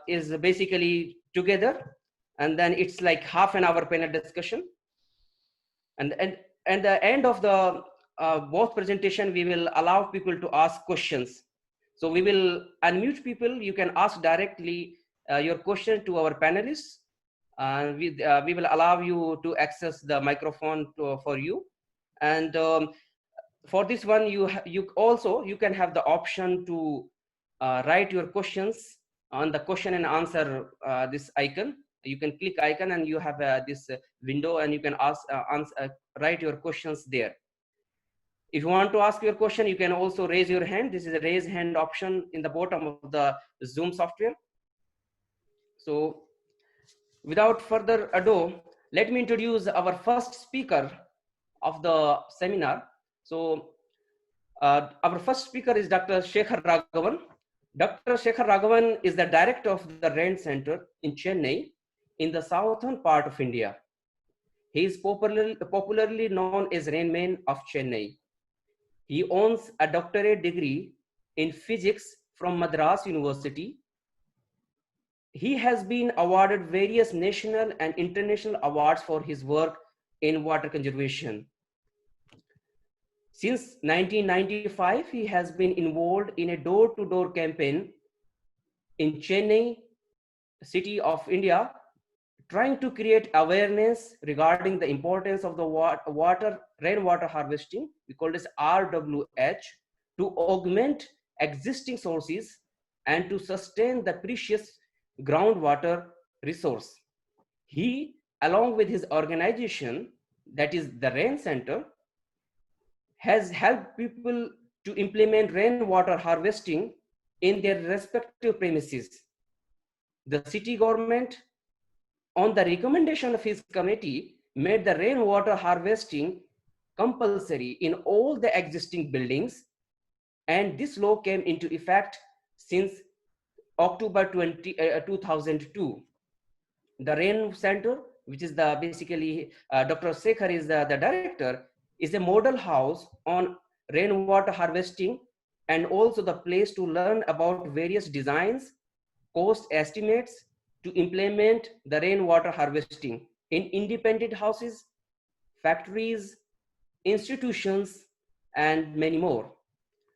is basically together, and then it's like half an hour panel discussion. And the end of the both presentation, we will allow people to ask questions. So we will unmute people. You can ask directly your question to our panelists. We will allow you to access the microphone for you. And for this one, you can have the option to write your questions on the question and answer this icon. You can click icon and you have this window, and you can write your questions there. If you want to ask your question, you can also raise your hand. This is a raise hand option in the bottom of the Zoom software. So without further ado, let me introduce our first speaker of the seminar. So our first speaker is Dr. Shekhar Raghavan. Dr. Shekhar Raghavan is the director of the RAIN Center in Chennai, in the southern part of India. He is popularly known as Rain Man of Chennai. He owns a doctorate degree in physics from Madras University. He has been awarded various national and international awards for his work in water conservation. Since 1995, he has been involved in a door-to-door campaign in Chennai, city of India, trying to create awareness regarding the importance of the rainwater harvesting, we call this RWH, to augment existing sources and to sustain the precious groundwater resource. He, along with his organization, that is the RAIN Center, has helped people to implement rainwater harvesting in their respective premises. The city government, on the recommendation of his committee, made the rainwater harvesting compulsory in all the existing buildings, and this law came into effect since October 2002. The RAIN Center, which is basically Dr. Shekhar is the director, is a model house on rainwater harvesting, and also the place to learn about various designs, cost estimates to implement the rainwater harvesting in independent houses, factories, institutions, and many more.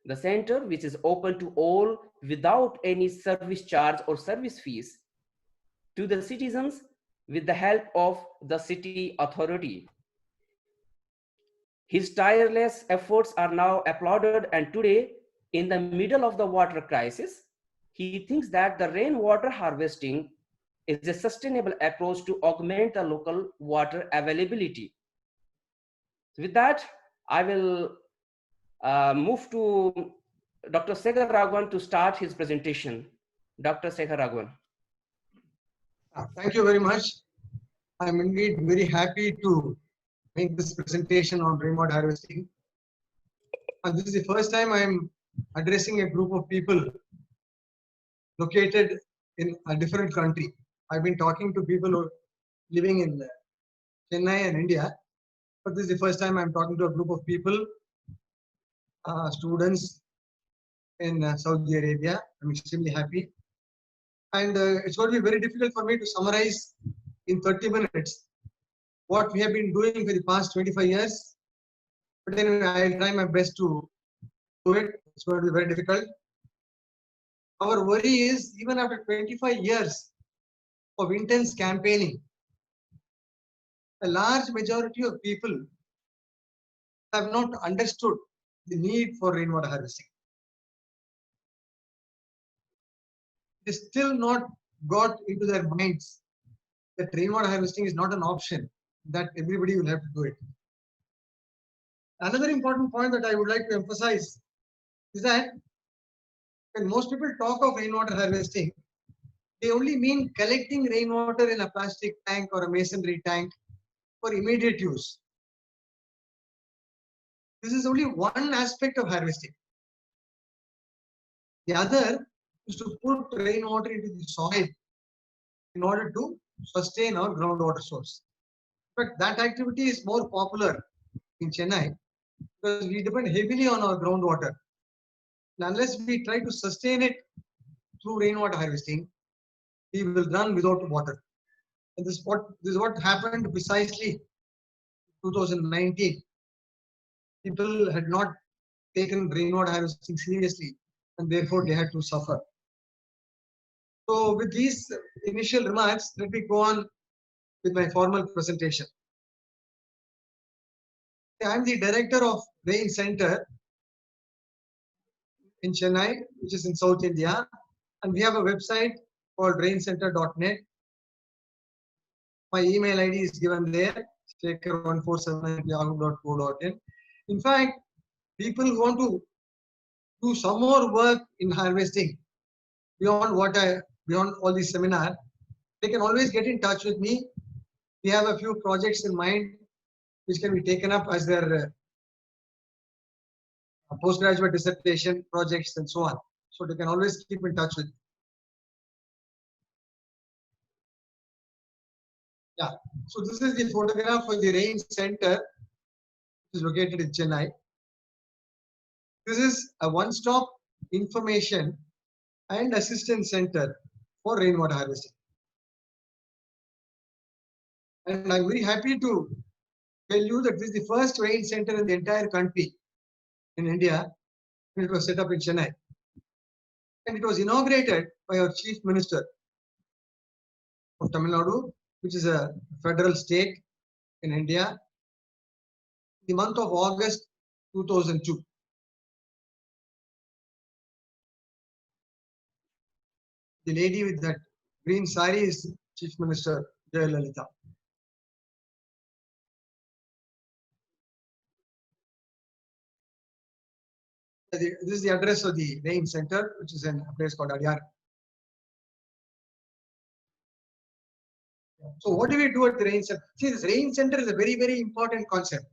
The center, which is open to all without any service charge or service fees to the citizens with the help of the city authority. His tireless efforts are now applauded, and today, in the middle of the water crisis, he thinks that the rainwater harvesting is a sustainable approach to augment the local water availability. With that, I will move to Dr. Shekhar Raghavan to start his presentation. Dr. Shekhar Raghavan. Thank you very much. I'm indeed very happy to make this presentation on rainwater harvesting. And this is the first time I'm addressing a group of people located in a different country. I've been talking to people who are living in Chennai and India, but this is the first time I'm talking to a group of people, students in Saudi Arabia. I'm extremely happy. And it's going to be very difficult for me to summarize in 30 minutes what we have been doing for the past 25 years. But anyway, I'll try my best to do it. It's going to be very difficult. Our worry is, even after 25 years of intense campaigning, a large majority of people have not understood the need for rainwater harvesting. They still not got into their minds that rainwater harvesting is not an option, that everybody will have to do it. Another important point that I would like to emphasize is that when most people talk of rainwater harvesting, they only mean collecting rainwater in a plastic tank or a masonry tank for immediate use. This is only one aspect of harvesting. The other is to put rainwater into the soil in order to sustain our groundwater source. But that activity is more popular in Chennai because we depend heavily on our groundwater. And unless we try to sustain it through rainwater harvesting, we will run without water. And this is what happened precisely 2019. People had not taken rainwater harvesting seriously, and therefore they had to suffer. So with these initial remarks, let me go on with my formal presentation. I am the director of Rain Center in Chennai, which is in South India, and we have a website called raincenter.net. My email ID is given there, shaker147@yahoo.co.in. In fact, people who want to do some more work in harvesting beyond all these seminars, they can always get in touch with me. We have a few projects in mind which can be taken up as their postgraduate dissertation projects and so on. So they can always keep in touch with me. Yeah, so this is the photograph for the Rain Center, which is located in Chennai. This is a one-stop information and assistance center for rainwater harvesting. And I'm very happy to tell you that this is the first rain center in the entire country in India. It was set up in Chennai. And it was inaugurated by our Chief Minister of Tamil Nadu, which is a federal state in India, the month of August 2002. The lady with that green sari is Chief Minister Jayalalitha. This is the address of the Rain Center, which is in a place called Adyar. So what do we do at the Rain Center? See, this Rain Center is a very, very important concept.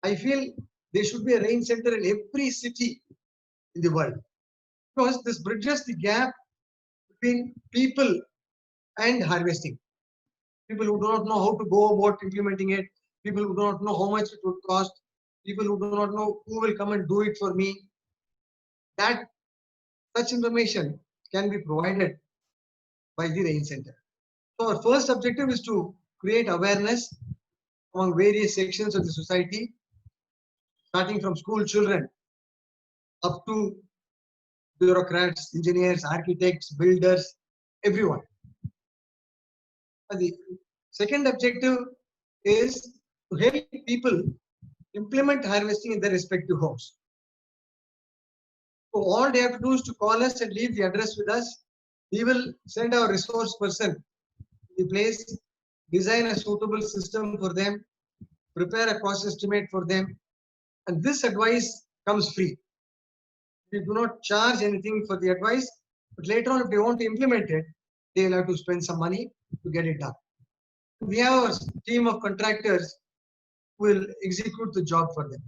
I feel there should be a Rain Center in every city in the world, because this bridges the gap between people and harvesting. People who do not know how to go about implementing it, people who do not know how much it would cost, people who do not know who will come and do it for me. That such information can be provided by the Rain Center. So our first objective is to create awareness among various sections of the society, starting from school children up to bureaucrats, engineers, architects, builders, everyone. And the second objective is to help people implement harvesting in their respective homes. So all they have to do is to call us and leave the address with us. We will send our resource person to the place, design a suitable system for them, prepare a cost estimate for them, and this advice comes free. We do not charge anything for the advice, but later on, if they want to implement it, they will have to spend some money to get it done. We have a team of contractors who will execute the job for them.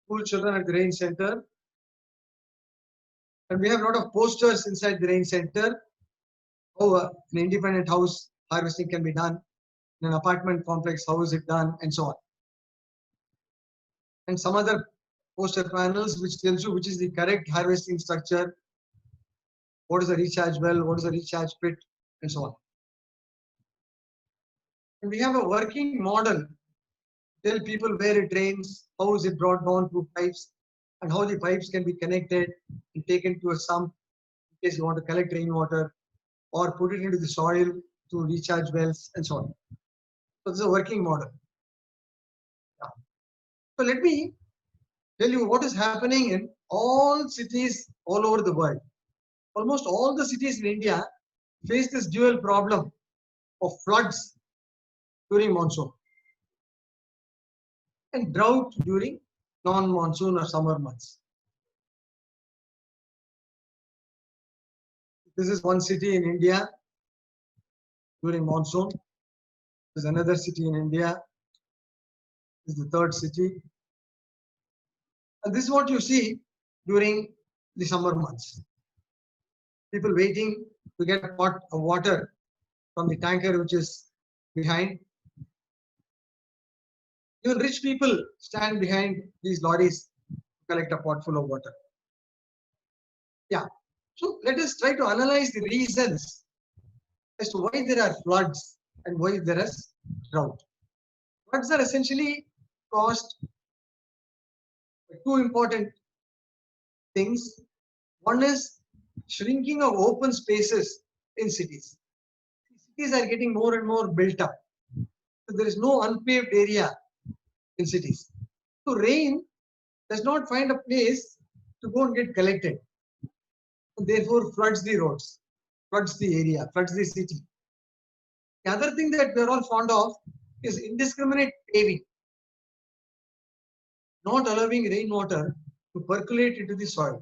School children at the Rain Center. And we have a lot of posters inside the Rain Center. How an independent house harvesting can be done, in an apartment complex, how is it done, and so on. And some other poster panels which tells you which is the correct harvesting structure, what is a recharge well, what is a recharge pit, and so on. And we have a working model, tell people where it rains, how is it brought down through pipes, and how the pipes can be connected and taken to a sump in case you want to collect rainwater, or put it into the soil to recharge wells, and so on. So this is a working model. Yeah. So let me tell you what is happening in all cities all over the world. Almost all the cities in India face this dual problem of floods during monsoon and drought during non-monsoon or summer months. This is one city in India during monsoon. There's another city in India. This is the third city. And this is what you see during the summer months. People waiting to get a pot of water from the tanker which is behind. Even rich people stand behind these lorries to collect a pot full of water. Yeah. So let us try to analyze the reasons as to why there are floods and why there is drought. Floods are essentially caused by two important things. One is shrinking of open spaces in cities. Cities are getting more and more built up. So there is no unpaved area in cities. So rain does not find a place to go and get collected. And therefore floods the roads, floods the area, floods the city. The other thing that we are all fond of is indiscriminate paving, not allowing rainwater to percolate into the soil.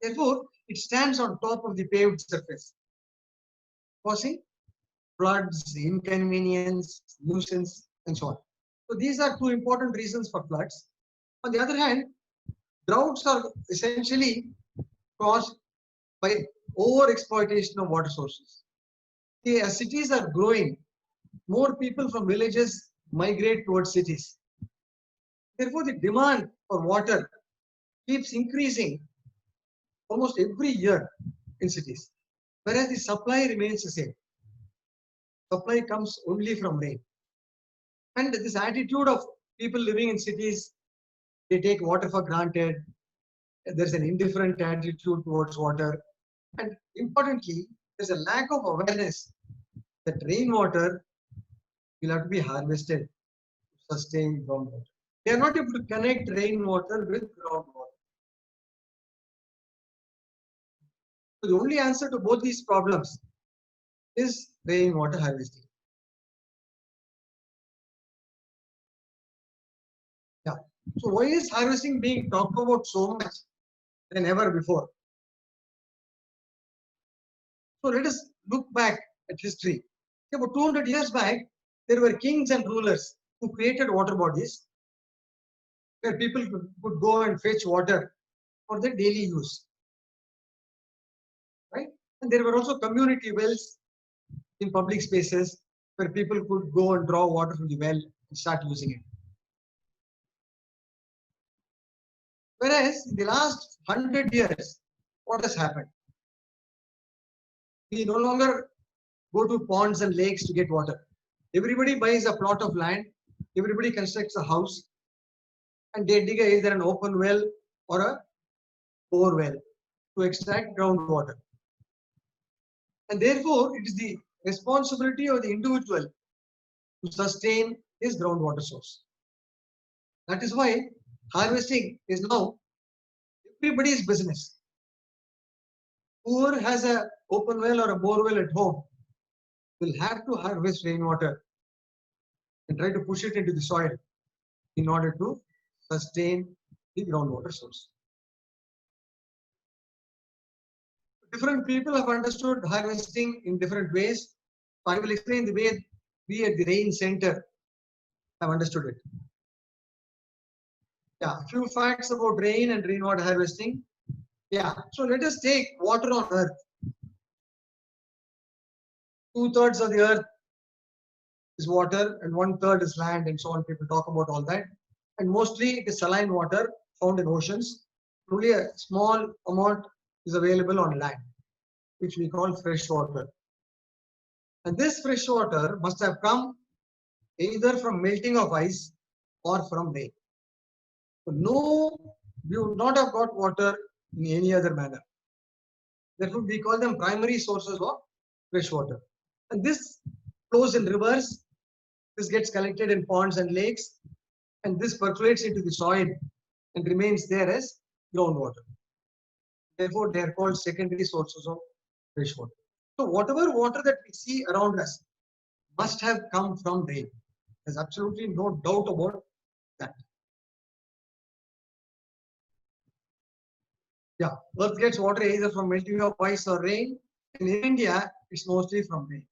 Therefore, it stands on top of the paved surface, causing floods, inconvenience, nuisance, and so on. So these are two important reasons for floods. On the other hand, droughts are essentially caused by over-exploitation of water sources. As cities are growing, more people from villages migrate towards cities. Therefore, the demand for water keeps increasing almost every year in cities, whereas the supply remains the same. Supply comes only from rain. And this attitude of people living in cities, they take water for granted. There's an indifferent attitude towards water. And importantly, there's a lack of awareness that rainwater will have to be harvested to sustain groundwater. They are not able to connect rainwater with groundwater. So the only answer to both these problems is rainwater harvesting. Yeah. So why is harvesting being talked about so much than ever before? So let us look back at history. About 200 years back, there were kings and rulers who created water bodies where people could go and fetch water for their daily use. Right? And there were also community wells in public spaces where people could go and draw water from the well and start using it. Whereas in the last 100 years, what has happened? We no longer go to ponds and lakes to get water. Everybody buys a plot of land, everybody constructs a house, and they dig either an open well or a bore well to extract groundwater. And therefore, it is the responsibility of the individual to sustain his groundwater source. That is why harvesting is now everybody's business. Whoever has an open well or a bore well at home will have to harvest rainwater and try to push it into the soil in order to sustain the groundwater source. Different people have understood harvesting in different ways. So I will explain the way we at the Rain Center have understood it. Yeah, a few facts about rain and rainwater harvesting. Yeah, so let us take water on earth. 2/3 of the earth is water and 1/3 is land, and so on. People talk about all that. And mostly it is saline water found in oceans. Only a small amount is available on land, which we call fresh water. And this fresh water must have come either from melting of ice or from rain. So no, we would not have got water in any other manner. Therefore, we call them primary sources of fresh water. And this flows in rivers. This gets collected in ponds and lakes, and this percolates into the soil and remains there as groundwater. Therefore, they are called secondary sources of fresh water. So, whatever water that we see around us must have come from rain. There's absolutely no doubt about that. Yeah, Earth gets water either from melting of ice or rain. In India, it's mostly from rain.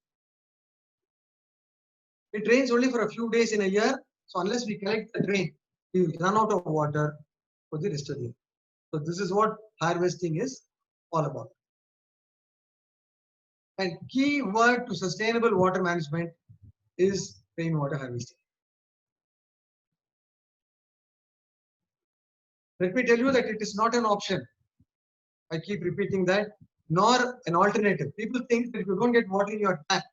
It rains only for a few days in a year. So unless we collect the rain, we will run out of water for the rest of the year. So this is what harvesting is all about. And key word to sustainable water management is rainwater harvesting. Let me tell you that it is not an option. I keep repeating that, nor an alternative. People think that if you don't get water in your tap,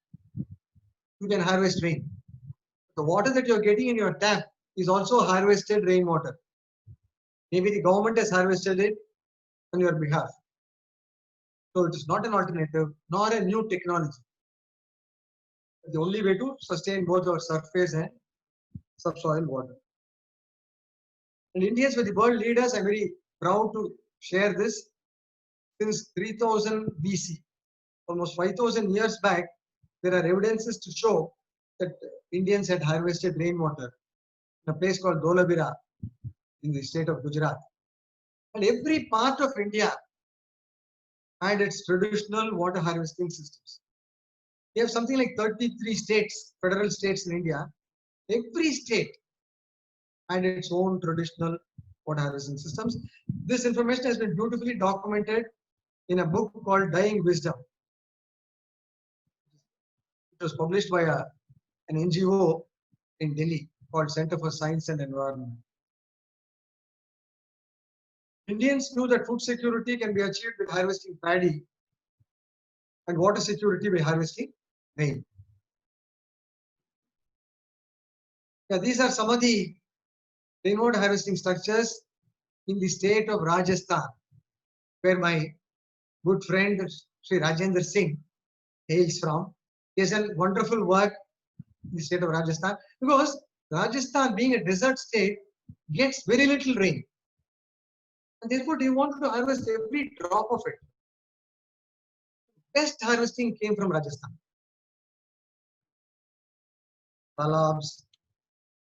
you can harvest rain. The water that you're getting in your tap is also harvested rainwater. Maybe the government has harvested it on your behalf. So it is not an alternative nor a new technology. The only way to sustain both our surface and subsoil water. And Indians were the world leaders. I'm very proud to share this. Since 3000 BC, almost 5000 years back, there are evidences to show that Indians had harvested rainwater in a place called Dholabira in the state of Gujarat. And every part of India had its traditional water harvesting systems. We have something like 33 states, federal states in India. Every state had its own traditional water harvesting systems. This information has been beautifully documented in a book called Dying Wisdom. It was published by an NGO in Delhi called Center for Science and Environment. Indians knew that food security can be achieved with harvesting paddy and water security by harvesting rain. Yeah, these are some of the rainwater harvesting structures in the state of Rajasthan, where my good friend Sri Rajendra Singh hails from. He has done wonderful work in the state of Rajasthan because Rajasthan, being a desert state, gets very little rain. And therefore, they wanted to harvest every drop of it. Best harvesting came from Rajasthan. Talabs.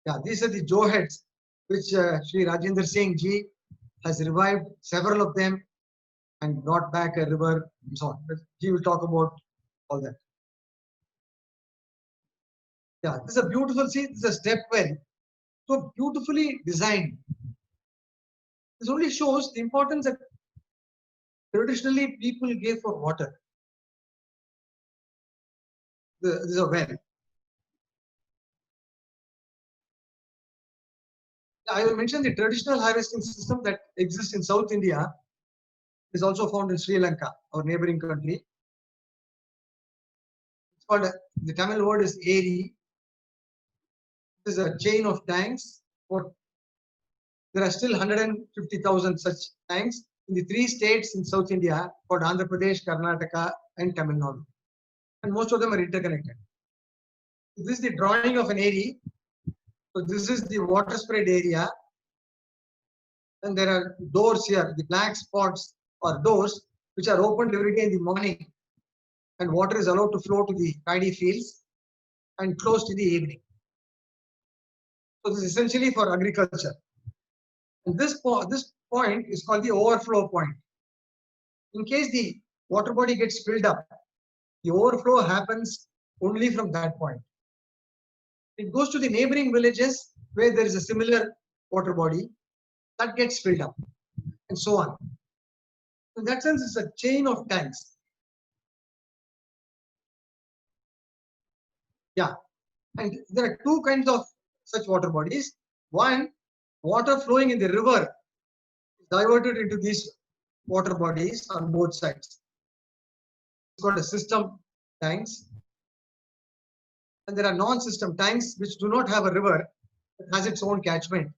Yeah, these are the jowheads which Sri Rajendra Singh ji has revived several of them and brought back a river and so on. But he will talk about all that. Yeah, this is a beautiful, see, this is a step well. So beautifully designed. This only shows the importance that traditionally people gave for water. This is a well. I will mention the traditional harvesting system that exists in South India is also found in Sri Lanka, our neighboring country. It's called, the Tamil word is Eri. It is a chain of tanks. There are still 150,000 such tanks in the 3 states in South India called Andhra Pradesh, Karnataka, and Tamil Nadu. And most of them are interconnected. This is the drawing of an Eri. So this is the water spread area. And there are doors here. The black spots are doors which are opened every day in the morning. And water is allowed to flow to the paddy fields and closed in the evening. So this is essentially for agriculture. And this point is called the overflow point. In case the water body gets filled up, the overflow happens only from that point. It goes to the neighboring villages where there is a similar water body that gets filled up, and so on. In that sense, it's a chain of tanks. Yeah, and there are 2 kinds of such water bodies. One, water flowing in the river is diverted into these water bodies on both sides. It's called a system tanks. And there are non-system tanks which do not have a river, it has its own catchment.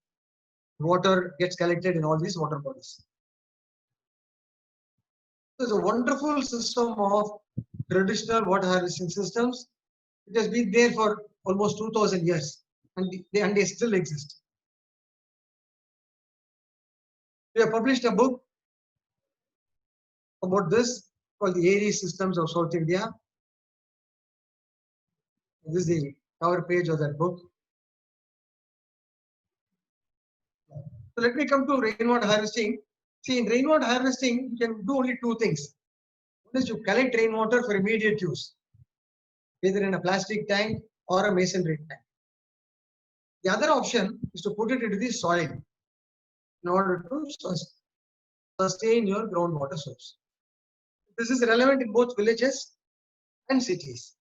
Water gets collected in all these water bodies. There's a wonderful system of traditional water harvesting systems. It has been there for almost 2000 years and they still exist. We have published a book about this called the Eri Systems of South India. This is the cover page of that book. So let me come to rainwater harvesting. See, in rainwater harvesting, you can do only 2 things. One is you collect rainwater for immediate use, either in a plastic tank or a masonry tank. The other option is to put it into the soil in order to sustain your groundwater source. This is relevant in both villages and cities,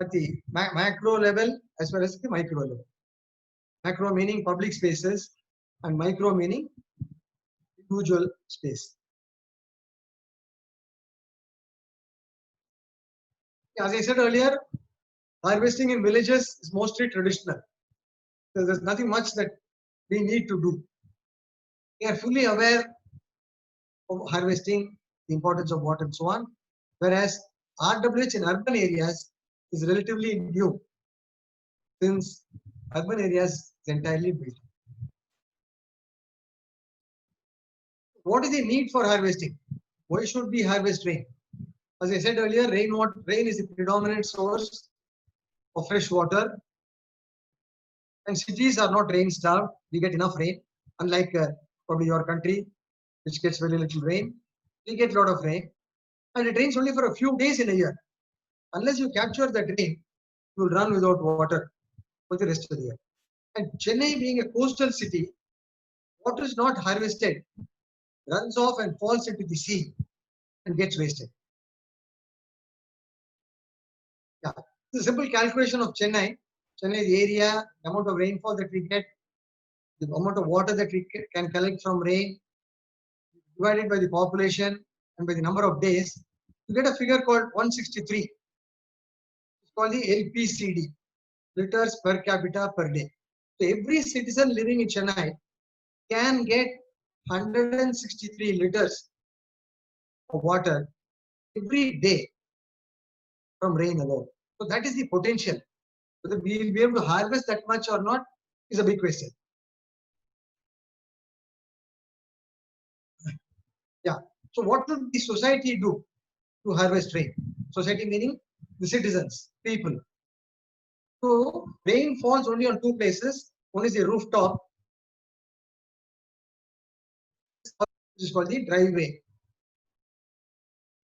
at the macro level as well as the micro level. Macro meaning public spaces and micro meaning individual space. As I said earlier, harvesting in villages is mostly traditional. There's nothing much that we need to do. We are fully aware of harvesting, the importance of water and so on. Whereas RWH in urban areas is relatively new, since urban areas is entirely built. What is the need for harvesting? Why should we harvest rain? As I said earlier, rain is the predominant source of fresh water, and cities are not rain starved. We get enough rain, unlike probably your country, which gets very little rain. We get a lot of rain, and it rains only for a few days in a year. Unless you capture that rain, you will run without water for the rest of the year. And Chennai, being a coastal city, water is not harvested, runs off and falls into the sea and gets wasted. Yeah, the simple calculation of Chennai, the area, the amount of rainfall that we get, the amount of water that we can collect from rain, divided by the population and by the number of days, you get a figure called 163. It's called the LPCD, liters per capita per day. So every citizen living in Chennai can get 163 liters of water every day from rain alone. So that is the potential. Whether we will be able to harvest that much or not is a big question. Yeah. So what should the society do to harvest rain? Society meaning the citizens, people. So rain falls only on two places. One is the rooftop, which is called the driveway.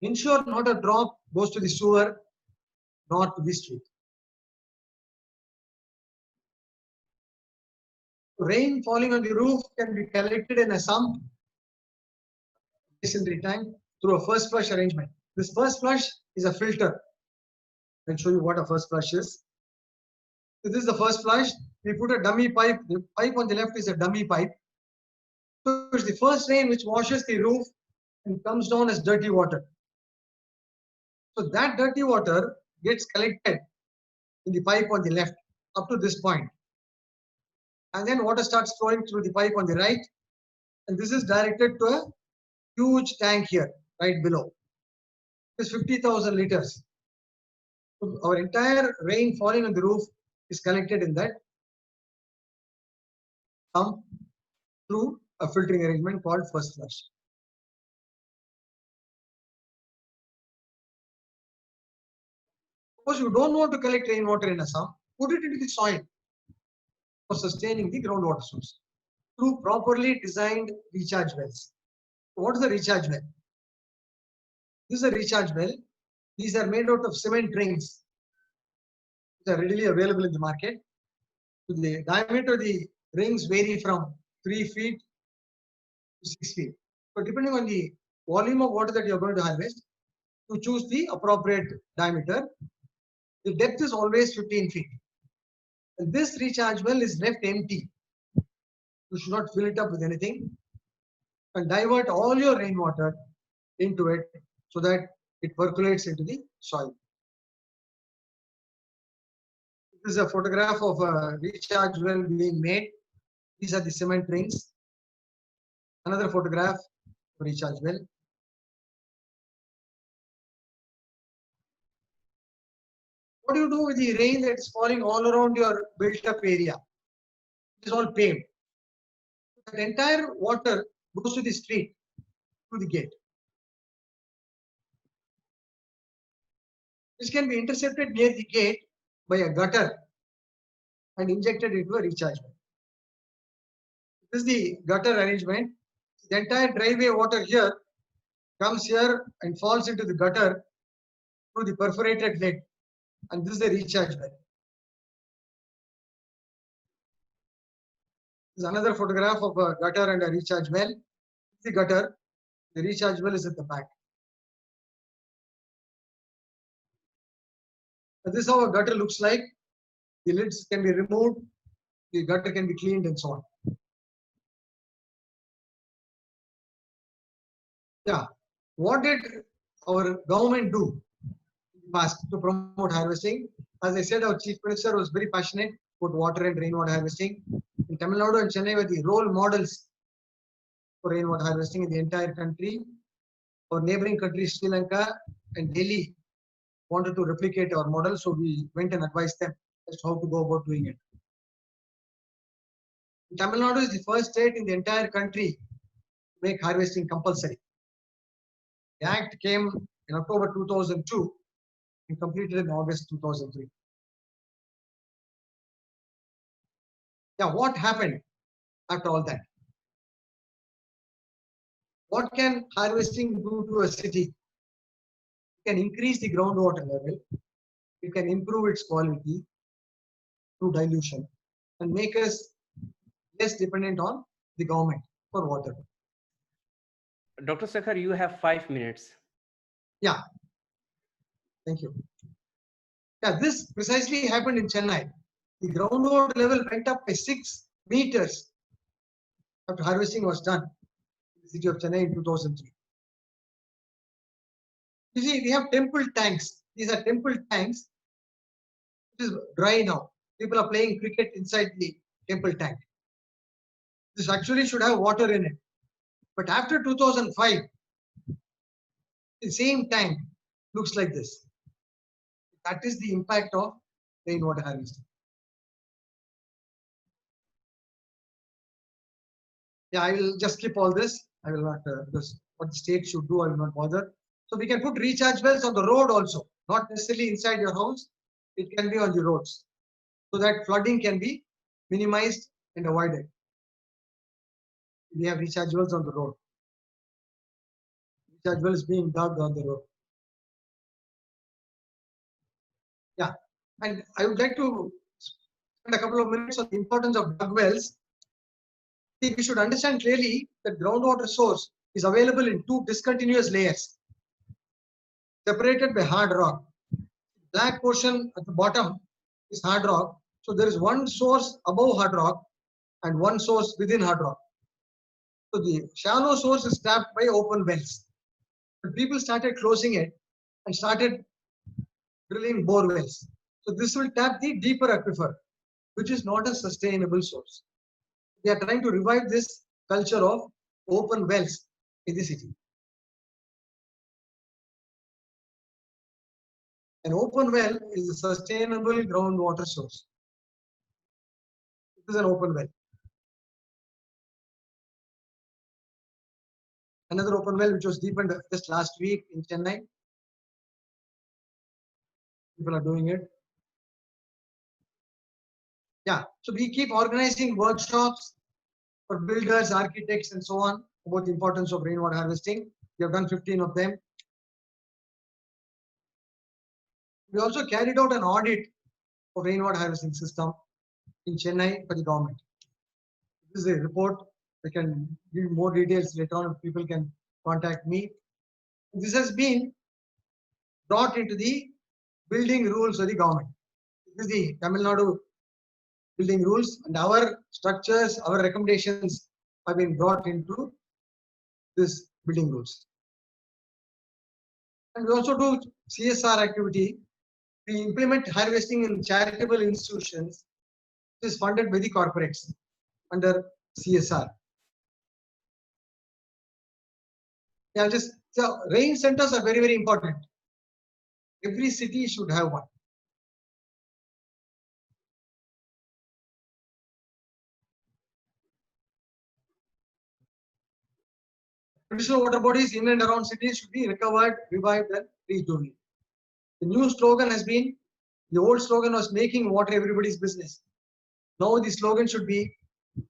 Ensure not a drop goes to the sewer, not to the street. Rain falling on the roof can be collected in a sump, masonry tank, through a first flush arrangement. This first flush is a filter. I'll show you what a first flush is. So this is the first flush. We put a dummy pipe. The pipe on the left is a dummy pipe. So it's the first rain which washes the roof and comes down as dirty water. So that dirty water gets collected in the pipe on the left up to this point. And then water starts flowing through the pipe on the right. And this is directed to a huge tank here, right below. It's 50,000 liters. So our entire rain falling on the roof is collected in that sump through a filtering arrangement called first flush. Suppose you don't want to collect rainwater in a sump, put it into the soil for sustaining the groundwater source through properly designed recharge wells. What is a recharge well? This is a recharge well. These are made out of cement rings, which are readily available in the market. So the diameter of the rings vary from 3 feet to 6 feet. So depending on the volume of water that you are going to harvest, to choose the appropriate diameter. The depth is always 15 feet. And this recharge well is left empty. You should not fill it up with anything. And divert all your rainwater into it so that it percolates into the soil. This is a photograph of a recharge well being made. These are the cement rings. Another photograph of recharge well. What do you do with the rain that is falling all around your built-up area? It is all paved. That entire water goes to the street, to the gate. This can be intercepted near the gate by a gutter and injected into a recharge well. This is the gutter arrangement. The entire driveway water here comes here and falls into the gutter through the perforated lid. And this is the recharge well. This is another photograph of a gutter and a recharge well. This is the gutter. The recharge well is at the back. So this is how a gutter looks like. The lids can be removed. The gutter can be cleaned and so on. Yeah. What did our government do passed to promote harvesting. As I said, our Chief Minister was very passionate about water and rainwater harvesting. In Tamil Nadu and Chennai were the role models for rainwater harvesting in the entire country. Our neighboring countries, Sri Lanka and Delhi, wanted to replicate our model, so we went and advised them as to how to go about doing it. Tamil Nadu is the first state in the entire country to make harvesting compulsory. The act came in October 2002 and completed in August 2003. Yeah, what happened after all that? What can harvesting do to a city? It can increase the groundwater level. It can improve its quality through dilution and make us less dependent on the government for water. Dr. Sakhar, you have 5 minutes. Yeah, thank you. Yeah, this precisely happened in Chennai. The groundwater level went up by 6 meters after harvesting was done in the city of Chennai in 2003. You see, we have temple tanks. These are temple tanks. It is dry now. People are playing cricket inside the temple tank. This actually should have water in it. But after 2005, the same tank looks like this. That is the impact of rainwater harvesting. Yeah, I will just skip all this. I will not, because what the state should do, I will not bother. So we can put recharge wells on the road also, not necessarily inside your house. It can be on the roads, so that flooding can be minimized and avoided. We have recharge wells on the road. Recharge wells being dug on the road. Yeah, and I would like to spend a couple of minutes on the importance of dug wells. See, we should understand clearly that groundwater source is available in two discontinuous layers, separated by hard rock. Black portion at the bottom is hard rock. So there is one source above hard rock and one source within hard rock. So the shallow source is tapped by open wells. But people started closing it and started drilling bore wells. So this will tap the deeper aquifer, which is not a sustainable source. We are trying to revive this culture of open wells in the city. An open well is a sustainable groundwater source. It is an open well. Another open well which was deepened just last week in Chennai. People are doing it. Yeah, so we keep organizing workshops for builders, architects, and so on about the importance of rainwater harvesting. We have done 15 of them. We also carried out an audit of rainwater harvesting system in Chennai for the government. This is a report. I can give more details later on if people can contact me. This has been brought into the building rules of the government. This is the Tamil Nadu building rules, and our structures, our recommendations have been brought into this building rules. And we also do CSR activity. We implement harvesting in charitable institutions, which is funded by the corporates under CSR. Yeah, so rain centers are very, very important. Every city should have one. Traditional water bodies in and around cities should be recovered, revived, and rejuvenated. The new slogan has been, the old slogan was making water everybody's business. Now the slogan should be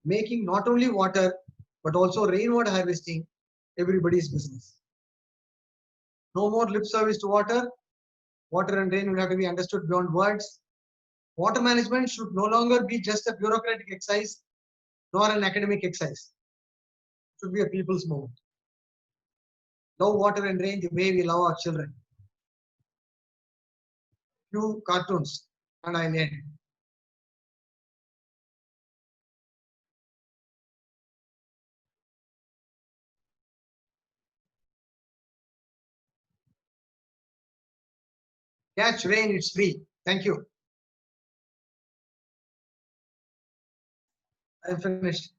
making not only water, but also rainwater harvesting everybody's business. No more lip service to water. Water and rain will have to be understood beyond words. Water management should no longer be just a bureaucratic exercise nor an academic exercise. It should be a people's movement. Love water and rain the way we love our children. Few cartoons and I'll end. Catch rain, it's free. Thank you. I'm finished.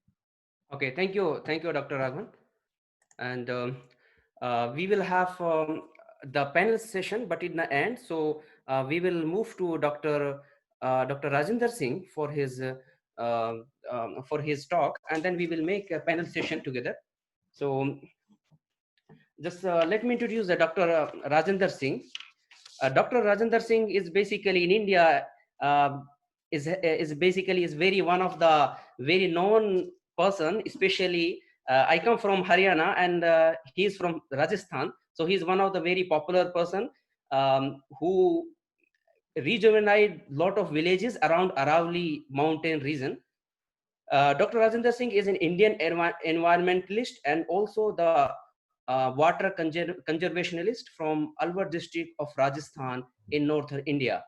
Okay, thank you, Dr. Raghavan. And we will have the panel session, but in the end, so we will move to Dr. Rajinder Singh uh, for his talk, and then we will make a panel session together. So just let me introduce Dr. Rajinder Singh. Dr. Rajendra Singh is basically in India, uh, is basically is very one of the very known person, especially I come from Haryana, and he is from Rajasthan. So he is one of the very popular person who rejuvenated lot of villages around Aravalli mountain region. Dr. Rajendra Singh is an Indian environmentalist and also the water conservationist from Alwar district of Rajasthan in northern India.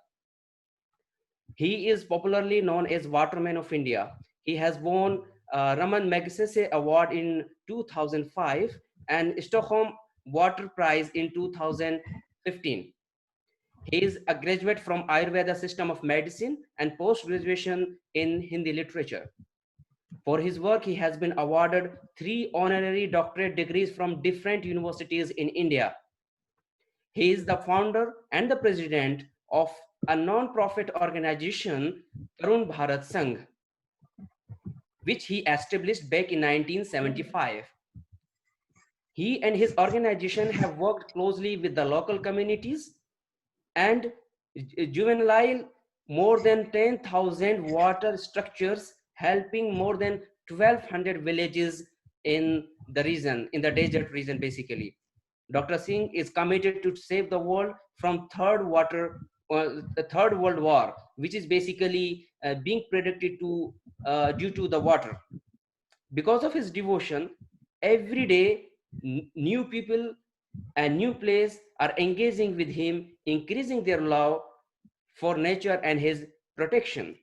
He is popularly known as Waterman of India. He has won Raman Magsaysay Award in 2005 and Stockholm Water Prize in 2015. He is a graduate from Ayurveda System of Medicine and post-graduation in Hindi literature. For his work, he has been awarded 3 honorary doctorate degrees from different universities in India. He is the founder and the president of a non-profit organization, Tarun Bharat Sangh, which he established back in 1975. He and his organization have worked closely with the local communities and juvenile more than 10,000 water structures, helping more than 1,200 villages in the region, in the desert region, basically. Dr. Singh is committed to save the world from the third world war, which is basically being predicted to due to the water. Because of his devotion, every day new people and new place are engaging with him, increasing their love for nature and his protection.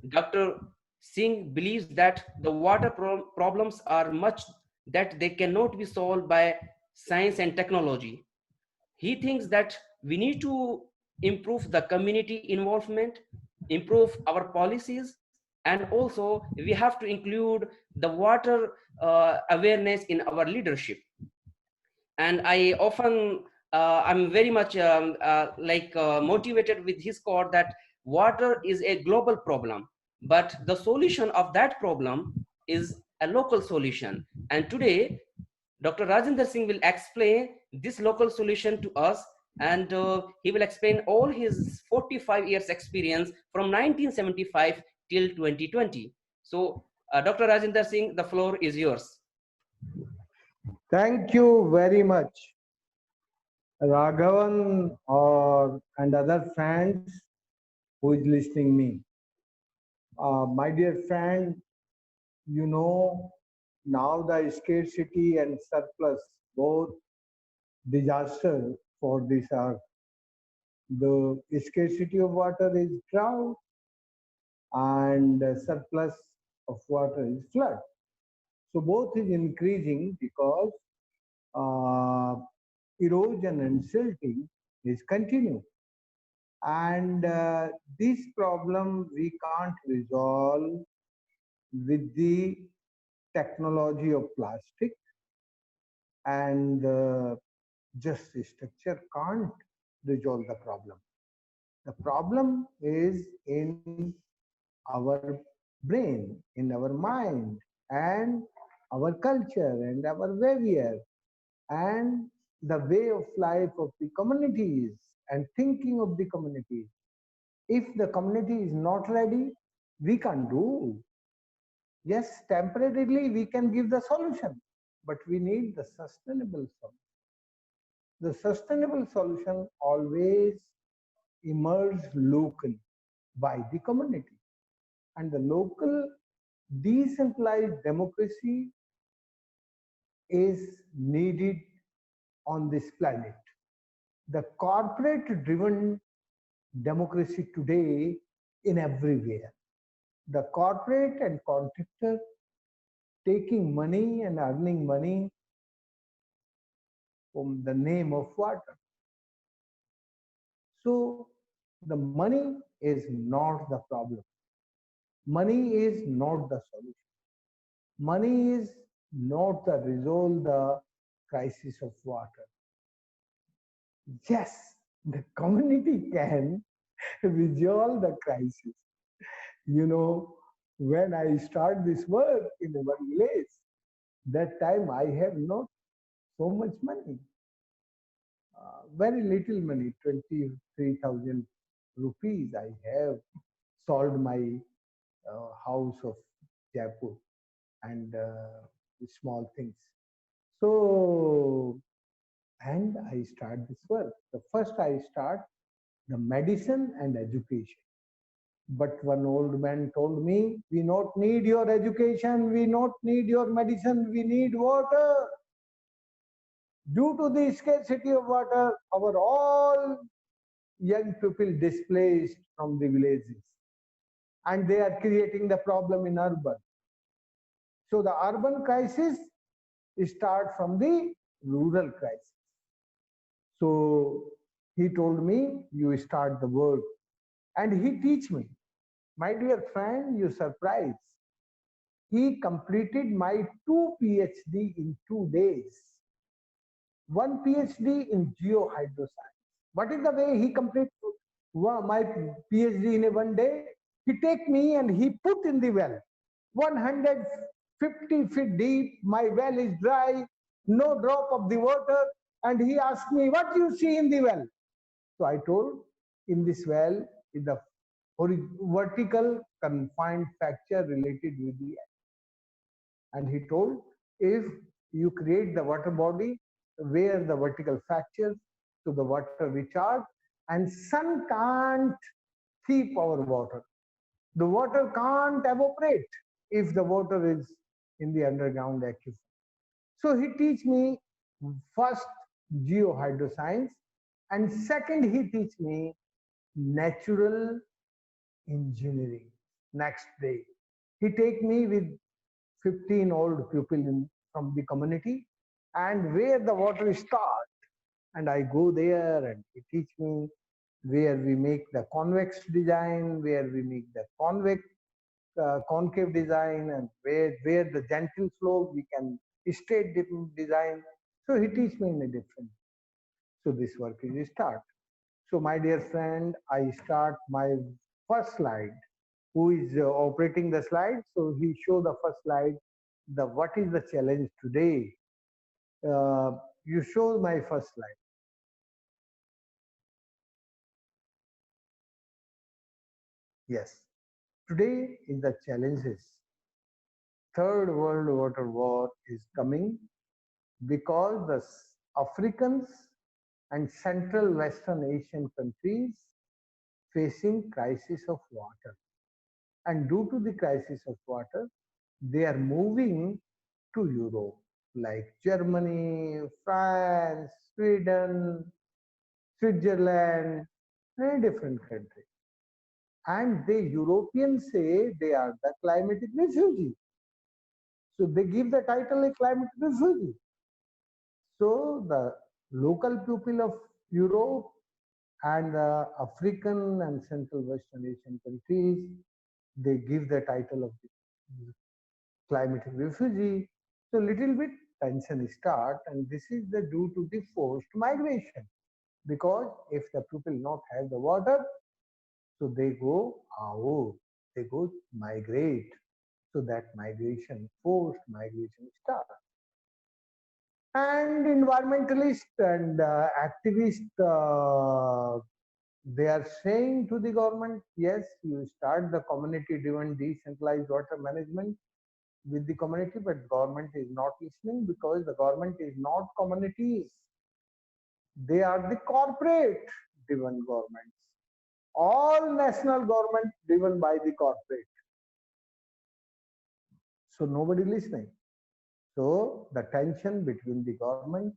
Dr. Singh believes that the water problems are much that they cannot be solved by science and technology. He thinks that we need to improve the community involvement, improve our policies, and also we have to include the water awareness in our leadership. And I often I'm very much motivated with his quote that water is a global problem, but the solution of that problem is a local solution. And today Dr. Rajendra Singh will explain this local solution to us, and he will explain all his 45 years experience from 1975 till 2020. So Dr. Rajendra Singh, the floor is yours. Thank you very much, Raghavan and other friends who is listening me. My dear friend, you know now the scarcity and surplus both disaster for this earth. The scarcity of water is drought and surplus of water is flood. So both is increasing because uh, erosion and silting is continuing. And this problem we can't resolve with the technology of plastic, and just structure can't resolve the problem. The problem is in our brain, in our mind, and our culture and our behavior and the way of life of the communities and thinking of the community. If the community is not ready, we can do. Yes, temporarily we can give the solution, but we need the sustainable solution. The sustainable solution always emerges locally by the community. And the local decentralized democracy is needed on this planet. The corporate driven democracy today in everywhere. The corporate and contractor taking money and earning money from the name of water. So the money is not the problem. Money is not the solution. Money is not the resolve the crisis of water. Yes, the community can resolve the crisis. You know, when I start this work in one village, that time I have not so much money, very little money, 23,000 rupees. I have sold my house of Jaipur and small things. So, and I start this work. The first I start the medicine and education. But one old man told me, we not need your education, we not need your medicine, we need water. Due to the scarcity of water, our all young people displaced from the villages and they are creating the problem in urban. So the urban crisis start from the rural crisis. So he told me, you start the work. And he teach me, my dear friend, you surprise. He completed my two PhD in 2 days. One PhD in geohydroscience. What is the way he completed my PhD in a 1 day? He take me and he put in the well. 150 feet deep, my well is dry, no drop of the water. And he asked me, what do you see in the well? So I told, in this well is the vertical confined fracture related with the air. And he told, if you create the water body where the vertical fractures to the water recharge and sun can't keep our water. The water can't evaporate if the water is in the underground aquifer. So he teach me first geohydroscience and second he teach me natural engineering. Next day, he take me with 15 old people from the community and where the water start. And I go there and he teach me where we make the convex design, where we make the concave design, and where the gentle flow we can straight design. So he teach me in a different. So this work is start. So my dear friend, I start my first slide. Who is operating the slide? So he show the first slide. The what is the challenge today? You show my first slide. Yes. Today is the challenges. Third World Water War is coming because the Africans and Central Western Asian countries facing crisis of water. And due to the crisis of water, they are moving to Europe, like Germany, France, Sweden, Switzerland, many different countries. And the Europeans say they are the climatic refugee. So they give the title a climate refugee. So the local people of Europe and the African and Central Western Asian countries, they give the title of the climatic refugee. So little bit tension start, and this is the due to the forced migration. Because if the people not have the water, so they go out, they go migrate. So that migration, forced migration start. And environmentalists and activists, they are saying to the government, yes, you start the community-driven decentralized water management with the community, but government is not listening because the government is not communities. They are the corporate-driven governments. All national government driven by the corporate. So nobody listening. So the tension between the government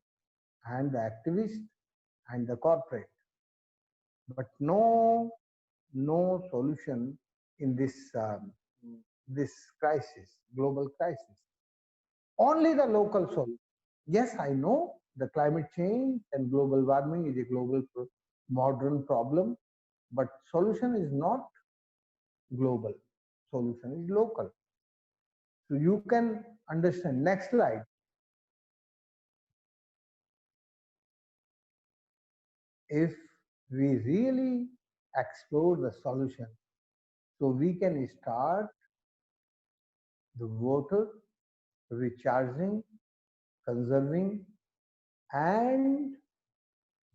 and the activist and the corporate. But no solution in this crisis, global crisis. Only the local solution. Yes, I know the climate change and global warming is a global modern problem, but solution is not global, solution is local. So you can understand. Next slide. If we really explore the solution, so we can start the water recharging, conserving, and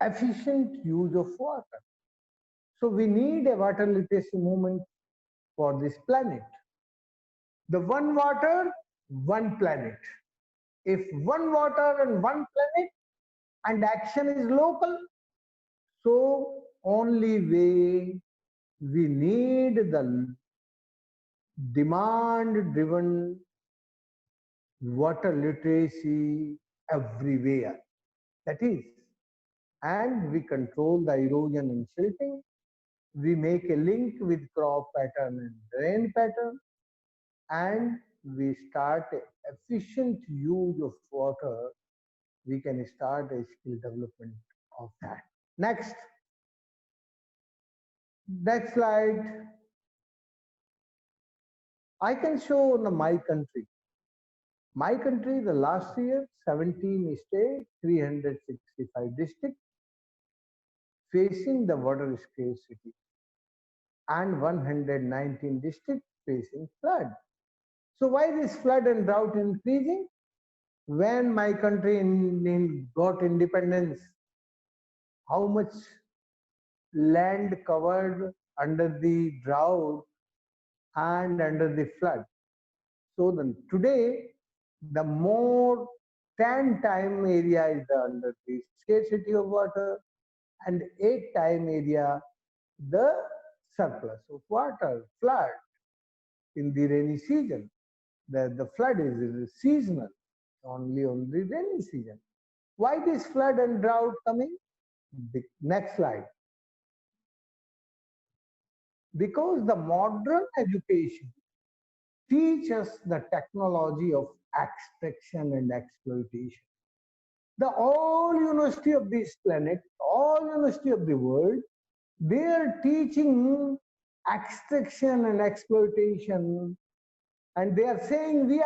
efficient use of water. So we need a water literacy movement for this planet. The one water, one planet. If one water and one planet and action is local, so only way we need the demand driven water literacy everywhere. That is, and we control the erosion and silting. We make a link with crop pattern and rain pattern, and we start efficient use of water. We can start a skill development of that. Next slide. I can show my country. My country, the last year, 17 states, 365 districts facing the water scarcity, and 119 districts facing flood. So why this flood and drought increasing? When my country got independence, how much land covered under the drought and under the flood? So then today, the more 10 time area is under the scarcity of water, and 8 time area the surplus of water, flood in the rainy season. The flood is seasonal, only on the rainy season. Why this flood and drought coming? The next slide. Because the modern education teaches the technology of extraction and exploitation. The all university of this planet, all university of the world, they are teaching extraction and exploitation, and they are saying we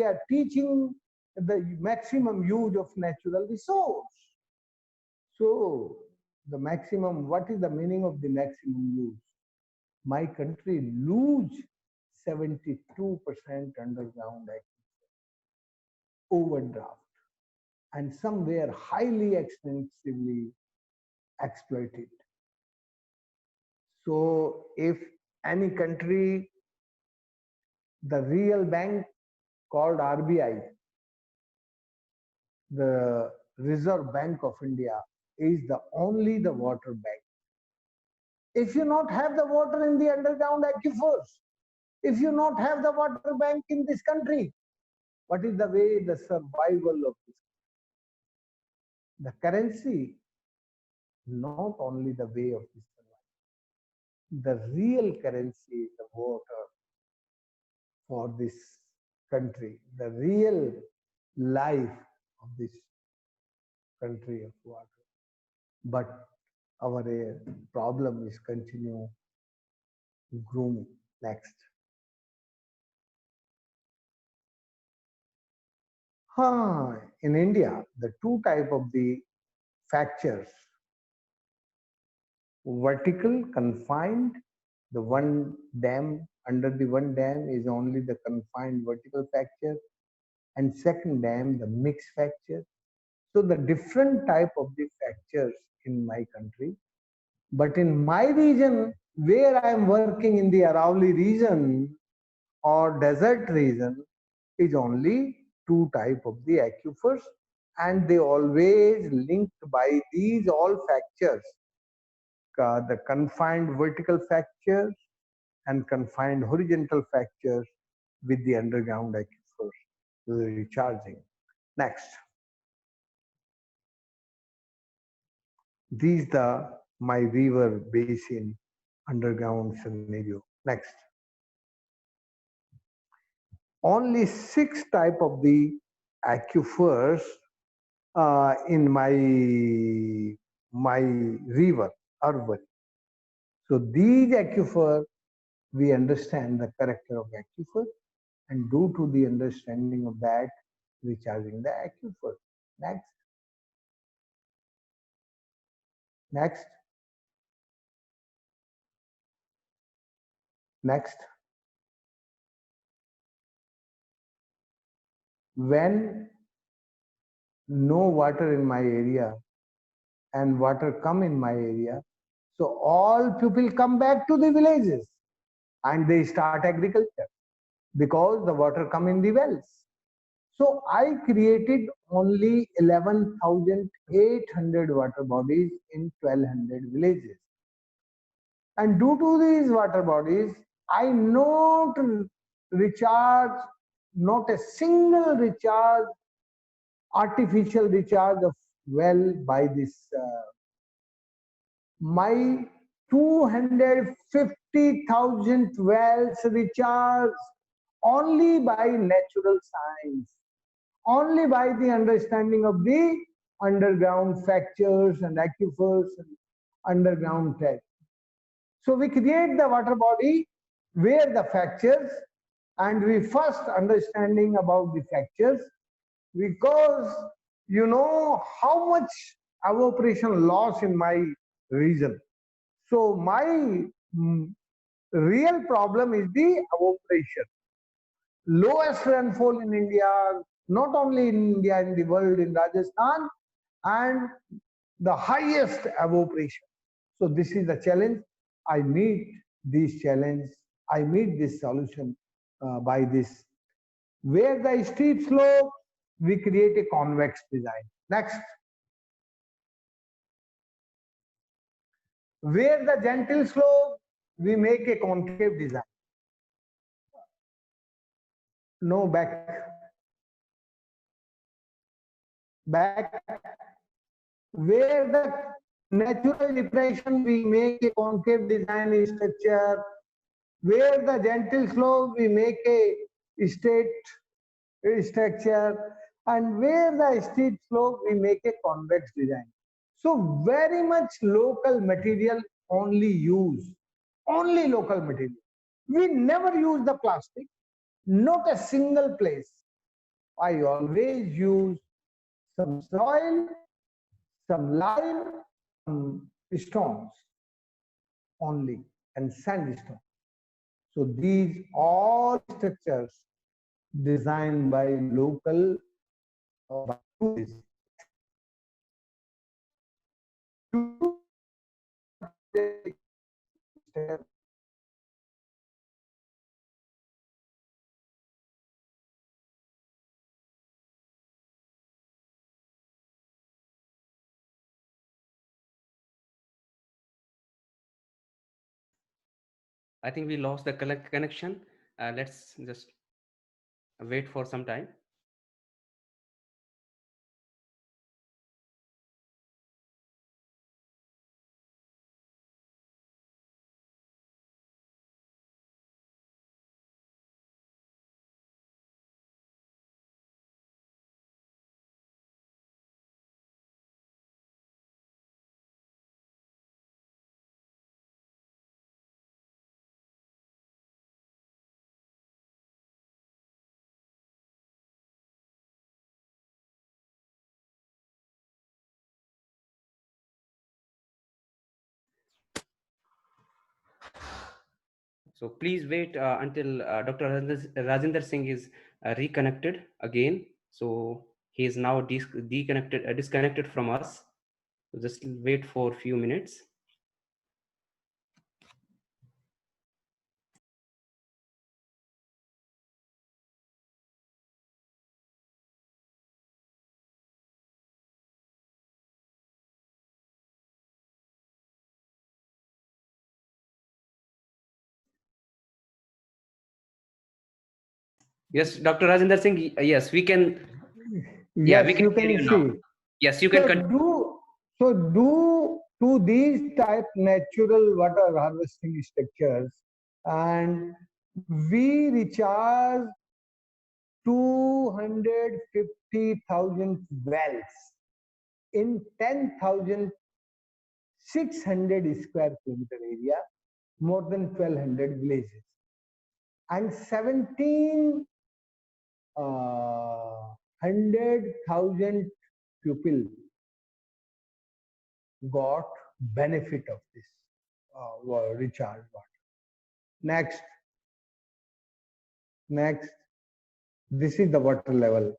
are teaching the maximum use of natural resource. So the maximum, what is the meaning of the maximum use? My country lose 72% underground overdraft, and some were highly extensively exploited. So if any country, the real bank called RBI, the Reserve Bank of India, is the only the water bank. If you not have the water in the underground aquifers, if you not have the water bank in this country, what is the way the survival of this? The currency, not only the way of this survival. The real currency is the water for this country, the real life of this country of water. But our problem is continue grooming. Next. In India, the two type of the fractures, vertical confined, the one dam, under the one dam is only the confined vertical fracture, and second dam, the mixed fracture. So the different type of the fractures in my country, but in my region, where I am working in the Aravalli region or desert region, is only two type of the aquifers, and they always linked by these all fractures, the confined vertical fractures and confined horizontal fractures with the underground aquifers recharging. Next. These the my river basin underground scenario. Next. Only 6 type of the aquifers in my my river, Arvat. So these aquifer, we understand the character of aquifer, and due to the understanding of that, recharging the aquifer. Next, next, next. When no water in my area and water come in my area, so all people come back to the villages and they start agriculture because the water come in the wells. So I created only 11,800 water bodies in 1,200 villages. And due to these water bodies, I not recharge, not a single recharge, artificial recharge of well by this. My 250,000 wells recharged only by natural science, only by the understanding of the underground fractures and aquifers and underground tests. So we create the water body where the fractures, and we first understanding about the fractures, because you know how much evaporation loss in my region. So my real problem is the evaporation. Lowest rainfall in India, not only in India, in the world, in Rajasthan, and the highest evaporation. So this is the challenge. I meet this challenge. I meet this solution by this. Where the steep slope, we create a convex design. Next. Where the gentle slope, we make a concave design. No back. Back. Where the natural depression, we make a concave design structure. Where the gentle slope, we make a straight structure. And where the steep slope, we make a convex design. So very much local material only use, only local material. We never use the plastic, not a single place. I always use some soil, some lime, some stones only, and sandstone. So these all structures designed by local artists. I think we lost the connection. Let's just wait for some time. So please wait until Dr. Rajinder Singh is reconnected again. So he is now disconnected from us. So just wait for a few minutes. Yes, Dr. Rajinder Singh. Yes, we can. Yeah, Yes, we can you hear can you now. see. Yes, you So can continue. do to these type natural water harvesting structures, and we recharge 250,000 wells in 10,000 600 square kilometer area, more than 1200 villages, and 1,700,000 people got benefit of this recharge water. Next, this is the water level.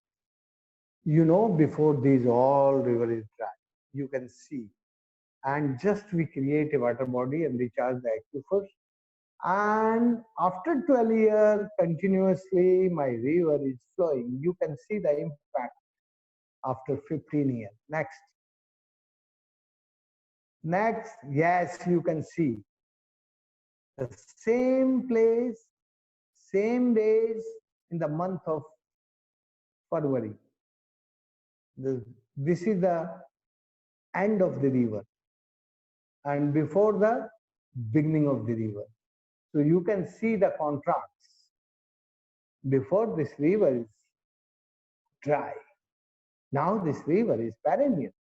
You know, before these all river is dry, you can see, and just we create a water body and recharge the aquifers. And after 12 years, continuously my river is flowing. You can see the impact after 15 years. Next, yes, you can see the same place, same days in the month of February. This is the end of the river and before the beginning of the river. So you can see the contrast. Before, this river is dry. Now this river is perennial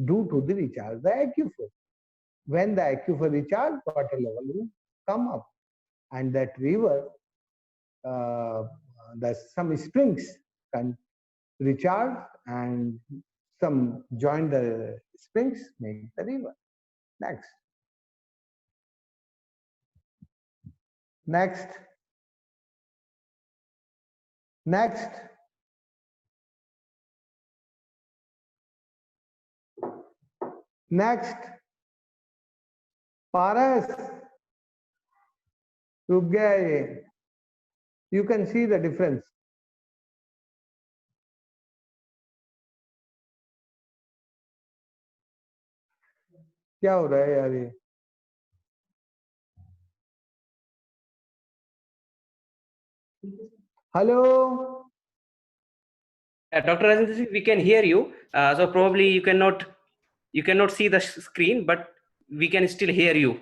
due to the recharge the aquifer. When the aquifer recharge, water level will come up, and that river, some springs can recharge and some join the springs, make the river. Next. Next. Paras, रुक गया ये. You can see the difference. क्या हो रहा है यार ये? Hello. Dr. Rajendra, we can hear you. So probably you cannot see the screen, but we can still hear you.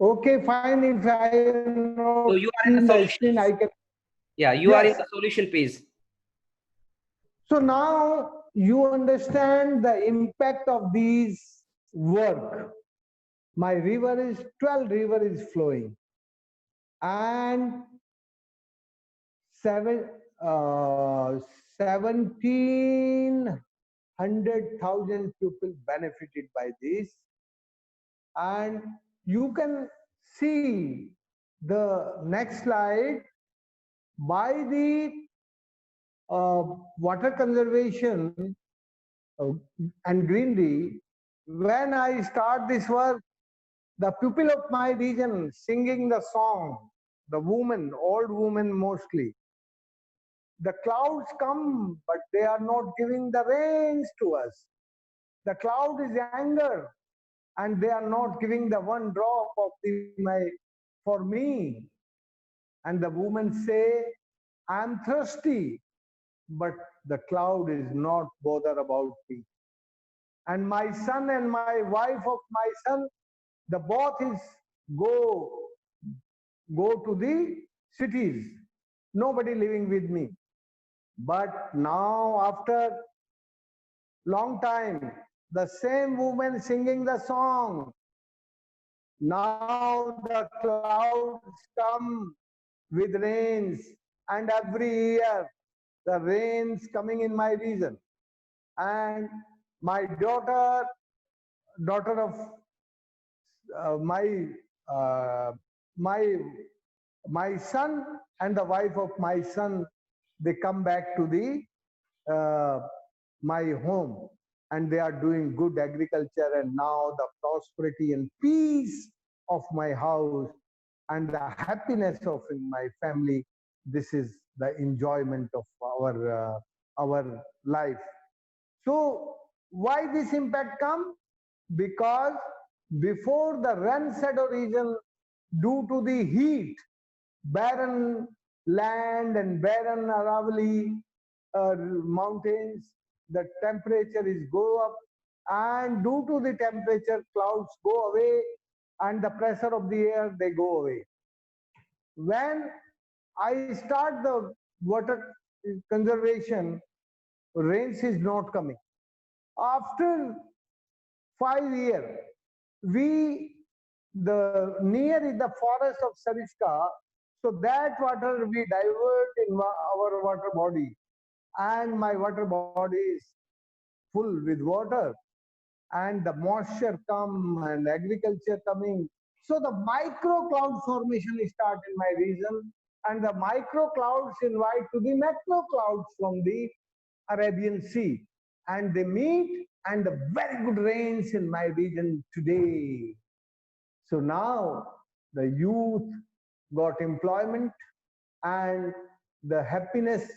Okay, fine. If I know So you are in the screen, I can. Yeah, you are in the solution page. So now you understand the impact of these work. My river is 12 river is flowing, and 1,700,000 people benefited by this. And you can see the next slide. By the water conservation and greenery, when I start this work, the people of my region singing the song, the women, old women mostly, the clouds come, but they are not giving the rains to us. The cloud is anger, and they are not giving the one drop of for me. And the women say, I am thirsty, but the cloud is not bother about me. And my son and my wife of my son, the both is go to the cities. Nobody living with me. But now, after long time, the same woman singing the song. Now the clouds come with rains, and every year the rains coming in my region. And my daughter of my son and the wife of my son, they come back to the my home, and they are doing good agriculture, and now the prosperity and peace of my house and the happiness of my family, this is the enjoyment of our life. So why this impact come? Because before the rain shadow region, due to the heat, barren land and barren Aravalli mountains, the temperature is go up, and due to the temperature, clouds go away, and the pressure of the air, they go away. When I start the water conservation, rains is not coming. After 5 years, the near is the forest of Sariska, so that water we divert in our water body, and my water body is full with water, and the moisture come and agriculture coming. So the micro cloud formation start in my region, and the micro clouds invite to the macro clouds from the Arabian Sea, and they meet, and the very good rains in my region today. So now the youth got employment and the happiness.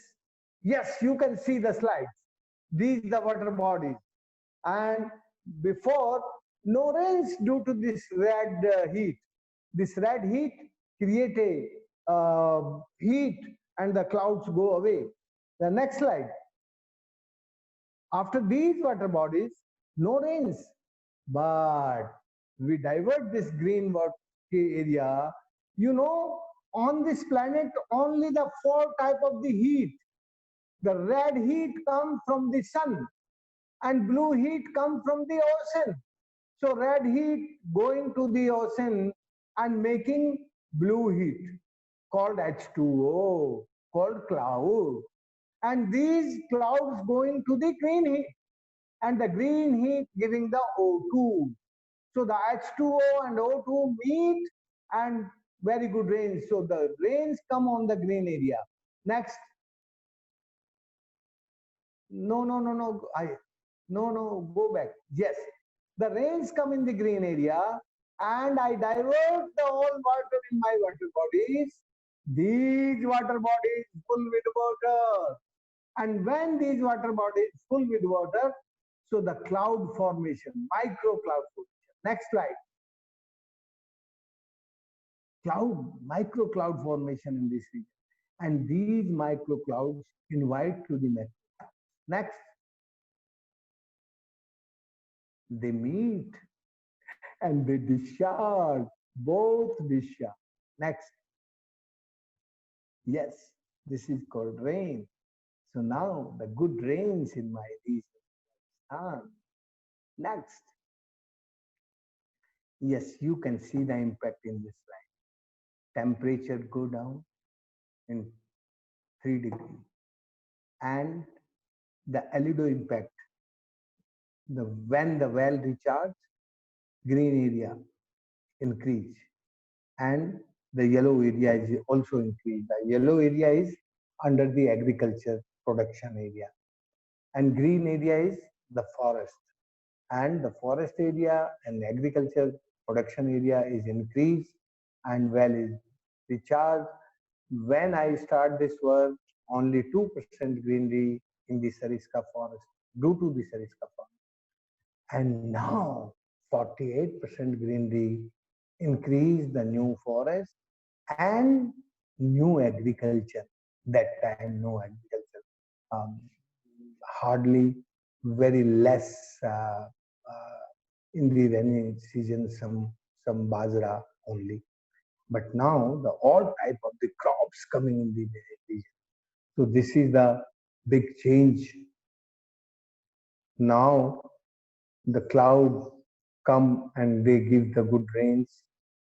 Yes, you can see the slides. These the water bodies. And before, no rains due to this red heat. This red heat create a heat and the clouds go away. The next slide. After these water bodies, no rains, but we divert this green water area. You know, on this planet, only the four type of the heat. The red heat comes from the sun, and blue heat comes from the ocean. So red heat going to the ocean and making blue heat called H2O, called cloud. And these clouds going to the green heat, and the green heat giving the O2. So the H2O and O2 meet and very good rains. So the rains come on the green area. Next. No. No, go back. Yes. The rains come in the green area, and I divert the whole water in my water bodies. These water bodies full with water. And when these water bodies full with water, so the cloud formation, micro cloud formation. Next slide. Micro cloud formation in this region. And these micro clouds invite to the macro. Next. They meet and they discharge, both discharge. Next. Yes, this is called rain. So now the good rains in my region. Next. Yes, you can see the impact in this slide. Temperature go down in 3 degrees. And the albedo impact. When the well recharge, green area increase, and the yellow area is also increased. The yellow area is under the agriculture production area, and green area is the forest, and the forest area and agriculture production area is increased and well is recharged. When I start this work, only 2% greenery in the Sariska forest due to the Sariska forest. And now 48% greenery, increase the new forest and new agriculture. That time no agriculture, hardly very less in the rainy season, some bajra only. But now the all type of the crops coming in the region. So this is the big change. Now the clouds come and they give the good rains,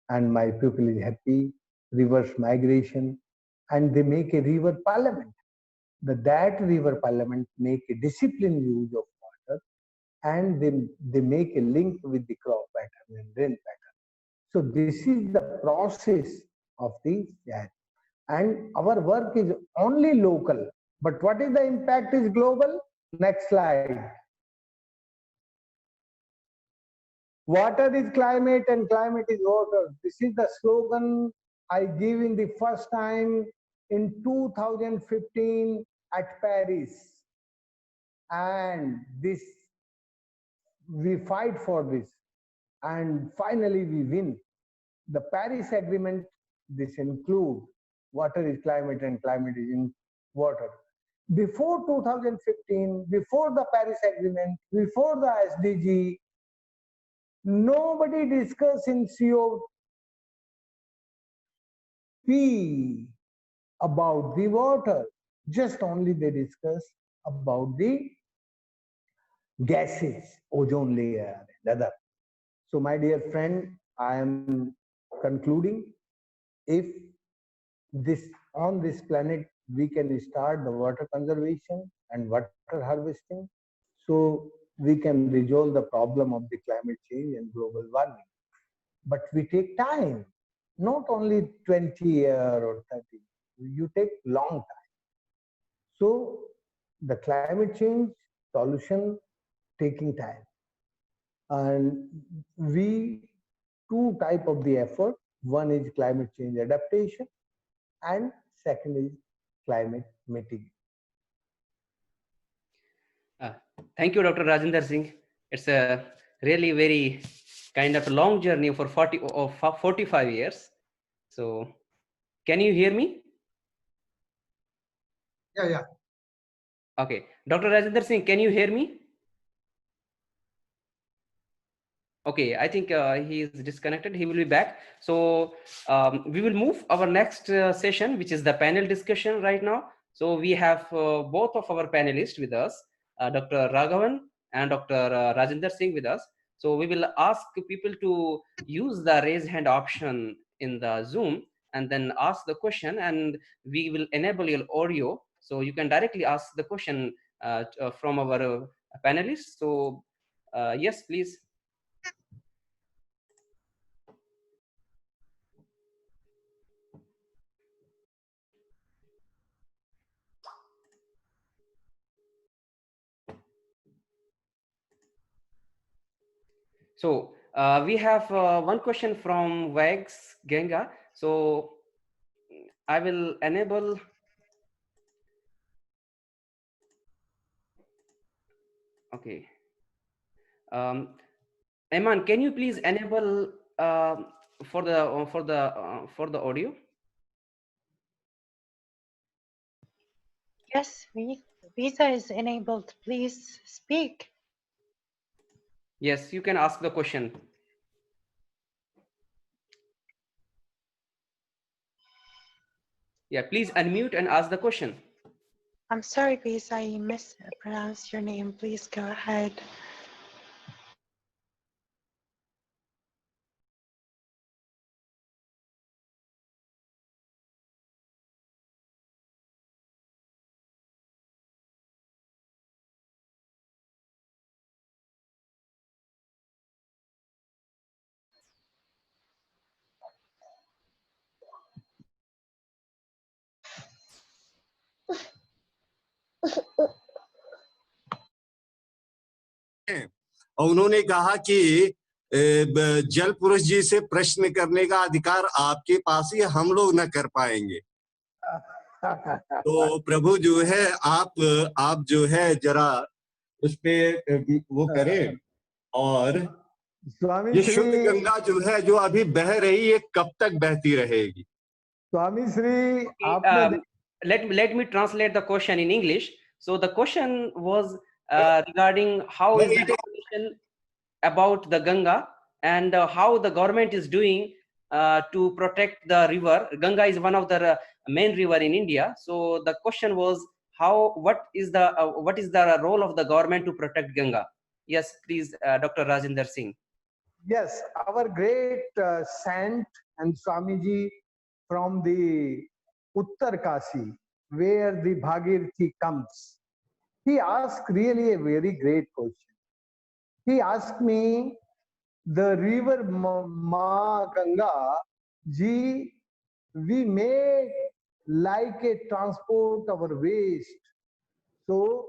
and my people is happy, reverse migration, and they make a river parliament. That river parliament make a disciplined use of water, and they make a link with the crop pattern and rain pattern. So this is the process of the that. And our work is only local, but what is the impact is global. Next slide. Water is climate and climate is water. This is the slogan I gave in the first time in 2015 at Paris. And this, we fight for this. And finally we win. The Paris Agreement, this include water is climate and climate is in water. Before 2015, before the Paris Agreement, before the SDG, nobody discuss in COP about the water. Just only they discuss about the gases, ozone layer and other. So my dear friend, I am concluding, if this on this planet we can start the water conservation and water harvesting, so we can resolve the problem of the climate change and global warming. But we take time, not only 20 years or 30, you take long time. So the climate change solution taking time. And we two type of the effort. One is climate change adaptation and second is climate mitigation. Uh, Thank you, Dr. Rajinder Singh. It's a really very kind of long journey for 45 years. So, can you hear me? Yeah. Okay. Dr. Rajinder Singh, can you hear me? Okay, I think he is disconnected. He will be back. So we will move our next session, which is the panel discussion right now. So we have both of our panelists with us, Dr. Raghavan and Dr. Rajinder Singh with us. So we will ask people to use the raise hand option in the Zoom and then ask the question, and we will enable your audio. So you can directly ask the question from our panelists. So yes, please. So we have one question from Wags Genga. So I will enable. Okay. Eman, can you please enable for the audio? Yes, Visa is enabled. Please speak. Yes, you can ask the question. Yeah, please unmute and ask the question. I'm sorry, Visa, I mispronounced your name. Please go ahead. और उन्होंने कहा कि जल पुरुष जी से प्रश्न करने का अधिकार आपके पास ही, हम लोग न कर पाएंगे। तो प्रभु जो है, आप जो है जरा उस पे वो करें। और स्वामी ये श्री, शुद्ध गंगा जो है, जो अभी बह रही है, कब तक बहती रहेगी? स्वामी Shri, Okay, let me translate the question in English. So the question was regarding how is the information about the Ganga and how the government is doing to protect the river. Ganga is one of the main river in India. So the question was what is the role of the government to protect Ganga? Yes, please, Dr. Rajinder Singh. Yes, our great saint and Swamiji from the Uttar Kasi, where the Bhagirathi comes, he asked really a very great question. He asked me, the river Ma Ganga, ji, we make like a transport our waste. So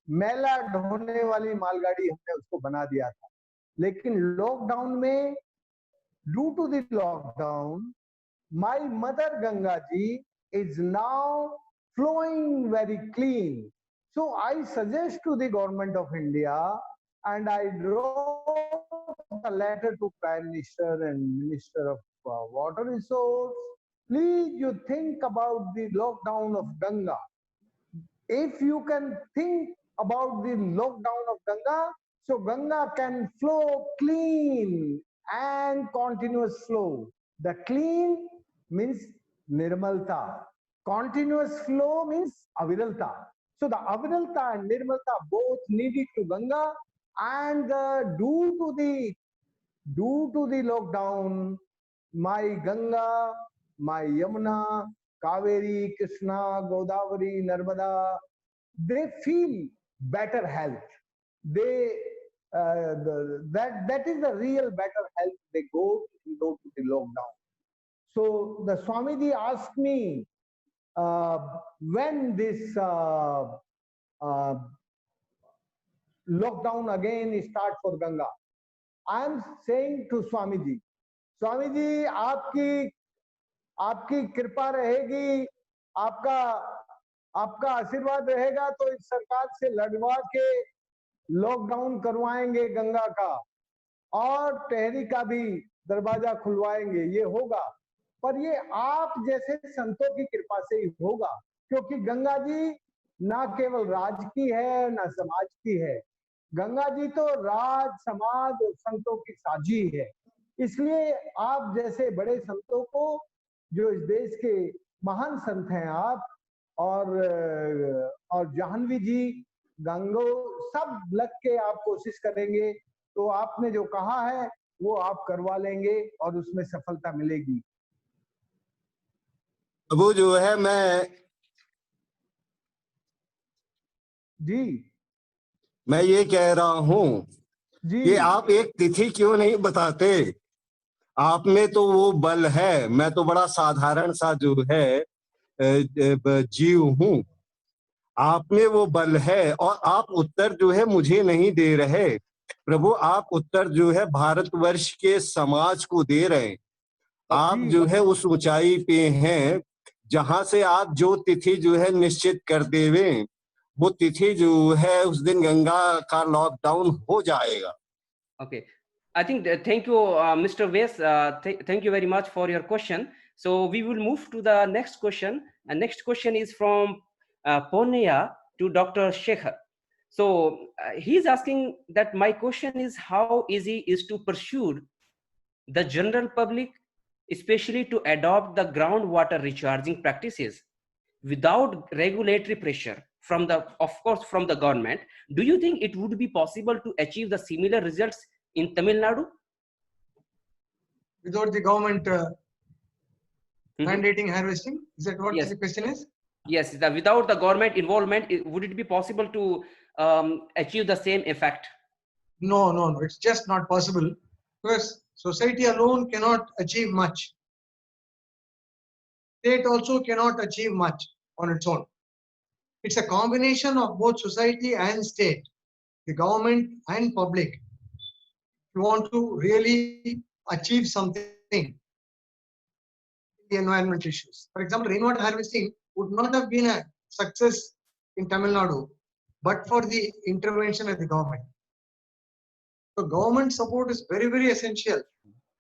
मैला ढोने वाली मालगाड़ी हमने उसको बना दिया था, लेकिन लॉकडाउन में, due to the lockdown, my mother Ganga ji is now flowing very clean. So I suggest to the government of India, and I wrote a letter to Prime Minister and Minister of Water Resource. Please, you think about the lockdown of Ganga. If you can think about the lockdown of Ganga, so Ganga can flow clean and continuous flow. The clean means nirmalta. Continuous flow means aviralta. So the aviralta and nirmalta both needed to Ganga, and due to the due to the lockdown, my Ganga, my Yamuna, Kaveri, Krishna, Godavari, Narmada, they feel better health. They that is the real better health. They go to the lockdown. So the Swamiji asked me when this lockdown again start for Ganga. I am saying to Swamiji, Swamiji, आपकी कृपा रहेगी, आपका आपका आशीर्वाद रहेगा तो इस सरकार से लड़वा के लॉकडाउन करवाएंगे गंगा का और टहरी का भी दरवाजा खुलवाएंगे, ये होगा। पर ये आप जैसे संतों की कृपा से ही होगा, क्योंकि गंगा जी ना केवल राज की है ना समाज की है, गंगा जी तो राज, समाज और संतों की साझी है। इसलिए आप जैसे बड़े संतों को, जो इस देश के महान संत हैं आप, और जाह्नवी जी, गंगो, सब लग के आप कोशिश करेंगे तो आपने जो कहा है वो आप करवा लेंगे और उसमें सफलता मिलेगी। वो जो है मैं ये कह रहा हूं कि आप एक तिथि क्यों नहीं बताते? आप में तो वो बल है, मैं तो बड़ा साधारण सा जो है जीव हूं, आप में वो बल है और आप उत्तर जो है मुझे नहीं दे रहे प्रभु, आप उत्तर जो है भारतवर्ष के समाज को दे रहे हैं। आप जो है उस ऊंचाई पे हैं जहां से आप जो तिथि जो है निश्चित कर देवे, वो तिथि जो है उस दिन गंगा का लॉकडाउन हो जाएगा। Okay, I think thank you, Mr. Ves. Thank you very much for your question. So we will move to the next question. And next question is from Ponya to Dr. Shekhar. So he's asking that my question is how easy is to pursue the general public, especially to adopt the groundwater recharging practices without regulatory pressure from the, of course, from the government. Do you think it would be possible to achieve the similar results in Tamil Nadu? Without the government mandating harvesting? Is that what the question is? Yes, without the government involvement, would it be possible to achieve the same effect? No, no, no, it's just not possible because society alone cannot achieve much. State also cannot achieve much on its own. It's a combination of both society and state, the government and public. If you want to really achieve something, the environment issues. For example, rainwater harvesting would not have been a success in Tamil Nadu, but for the intervention of the government. So government support is very, very essential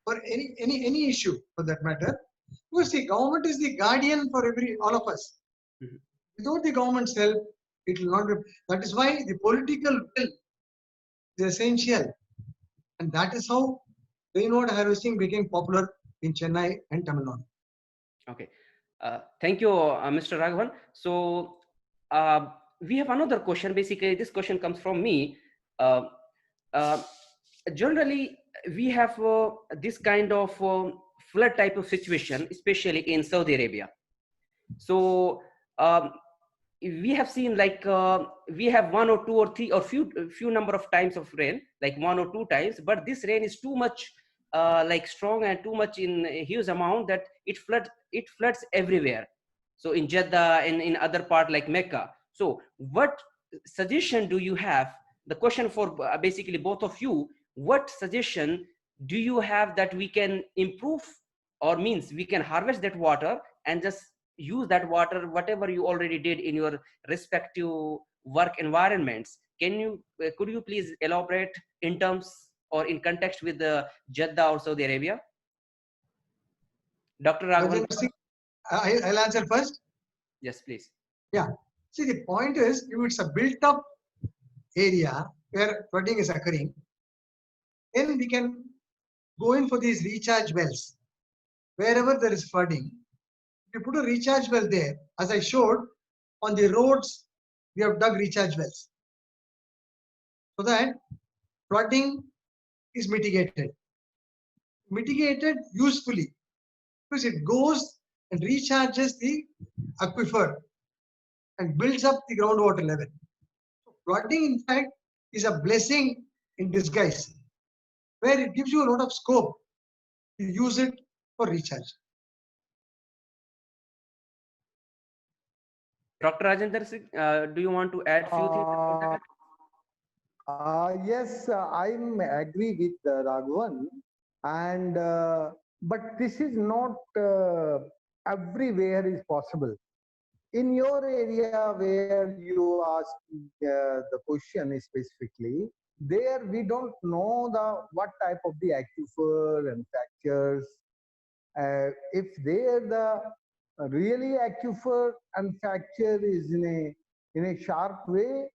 for any issue for that matter. Because the government is the guardian for all of us. Without the government's help, it will not be. That is why the political will is essential. And that is how rainwater harvesting became popular in Chennai and Tamil Nadu. Okay. Thank you, Mr. Raghavan. So we have another question. Basically, this question comes from me. Generally, we have this kind of flood type of situation, especially in Saudi Arabia. So we have seen like we have 1 or 2 or 3 or few number of times of rain, like 1 or 2 times, but this rain is too much like strong and too much in a huge amount that it floods everywhere. So in Jeddah and in other part like Mecca. So what suggestion do you have? The question for basically both of you, what suggestion do you have that we can improve, or means we can harvest that water and just use that water, whatever you already did in your respective work environments? Could you please elaborate in terms or in context with the Jeddah or Saudi Arabia? Dr. Raghavan. I'll answer first. Yes, please. Yeah. See, the point is, if it's a built-up area where flooding is occurring, then we can go in for these recharge wells. Wherever there is flooding, if you put a recharge well there, as I showed, on the roads, we have dug recharge wells, so that flooding is mitigated. mitigated usefully because it goes and recharges the aquifer and builds up the groundwater level. So flooding, in fact, is a blessing in disguise, where it gives you a lot of scope to use it for recharge. Dr. Rajendra Singh, do you want to add few things about that? Yes, I'm agree with Raghavan, and but this is not everywhere is possible. In your area where you ask the question specifically, there we don't know the what type of the aquifer and fractures. If there the really aquifer and fracture is in a sharp way,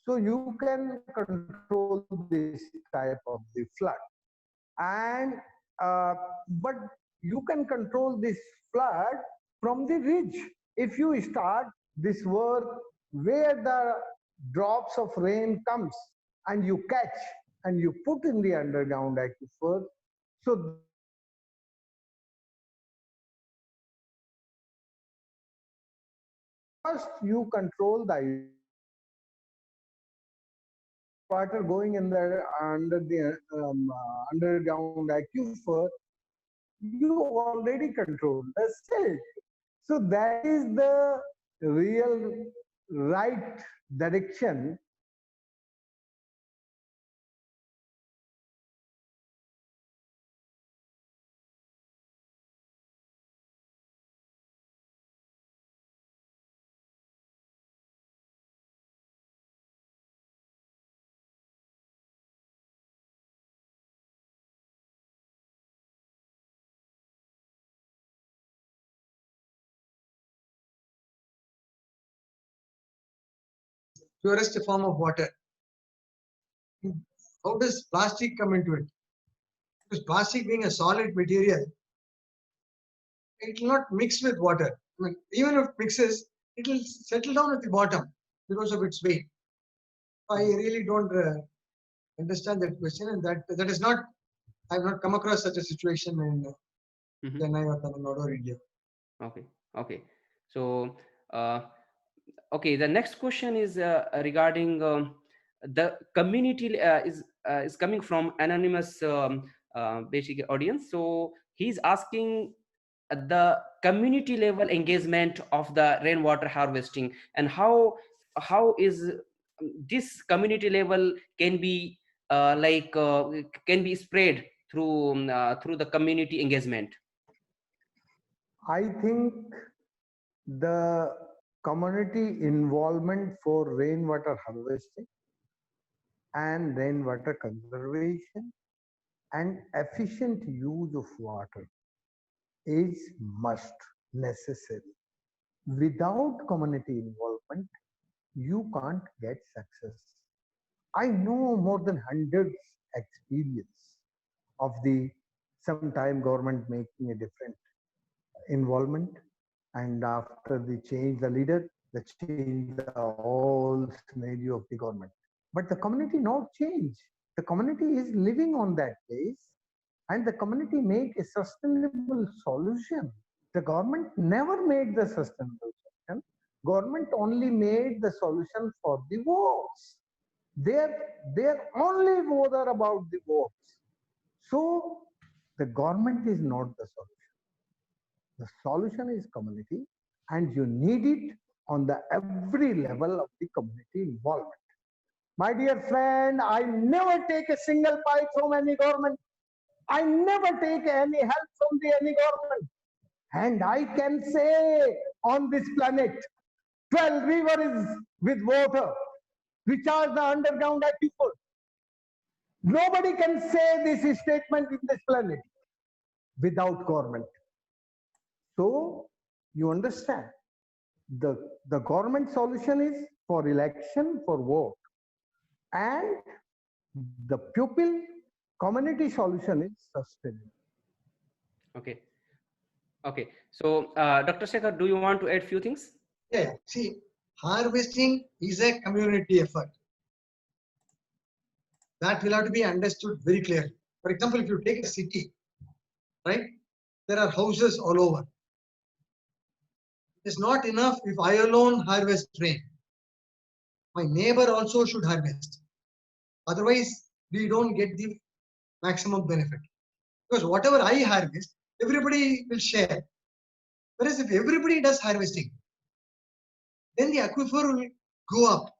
so you can control this type of the flood. And but you can control this flood from the ridge. If you start this work where the drops of rain comes and you catch and you put in the underground aquifer, so first you control the water going in the under the underground aquifer, you already control the silt. So that is the real right direction. Purest form of water. How does plastic come into it? Because plastic being a solid material, it will not mix with water. I mean, even if it mixes, it will settle down at the bottom because of its weight. I really don't understand that question, and that is not. I have not come across such a situation in Chennai or Tamil Nadu or India. Okay, okay. So, okay, the next question is regarding the community is coming from anonymous basic audience. So he's asking the community level engagement of the rainwater harvesting and how is this community level can be can be spread through the community engagement. I think the community involvement for rainwater harvesting and rainwater conservation and efficient use of water is must necessary. Without community involvement, you can't get success. I know more than hundreds experience of the sometime government making a different involvement, and after the change the leader, the change the whole scenario of the government. But the community not change. The community is living on that place, and the community make a sustainable solution. The government never made the sustainable solution. Government only made the solution for the votes. They're only bother about the votes. So the government is not the solution. The solution is community, and you need it on the every level of the community involvement. My dear friend, I never take a single pie from any government. I never take any help from any government. And I can say on this planet, 12 rivers with water, which are the underground aquifer. Nobody can say this statement in this planet without government. So you understand, the government solution is for election, for vote. And the pupil community solution is sustainable. Okay. Okay. So, Dr. Shekhar, do you want to add few things? Yeah. See, harvesting is a community effort. That will have to be understood very clearly. For example, if you take a city, right? There are houses all over. It's not enough if I alone harvest rain. My neighbor also should harvest. Otherwise, we don't get the maximum benefit. Because whatever I harvest, everybody will share. Whereas if everybody does harvesting, then the aquifer will go up,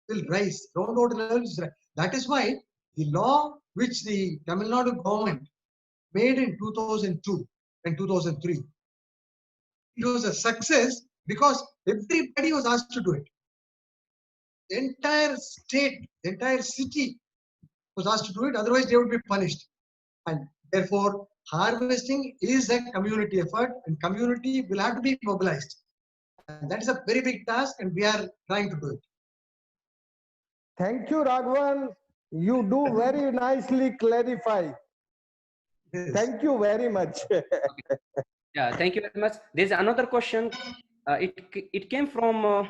will rise, groundwater levels rise. That is why the law which the Tamil Nadu government made in 2002 and 2003, it was a success because everybody was asked to do it. The entire state, the entire city was asked to do it, otherwise they would be punished. And therefore, harvesting is a community effort and community will have to be mobilized. And that is a very big task and we are trying to do it. Thank you, Raghavan. You do very nicely clarify. Yes. Thank you very much. Yeah, thank you very much. There's another question. It came from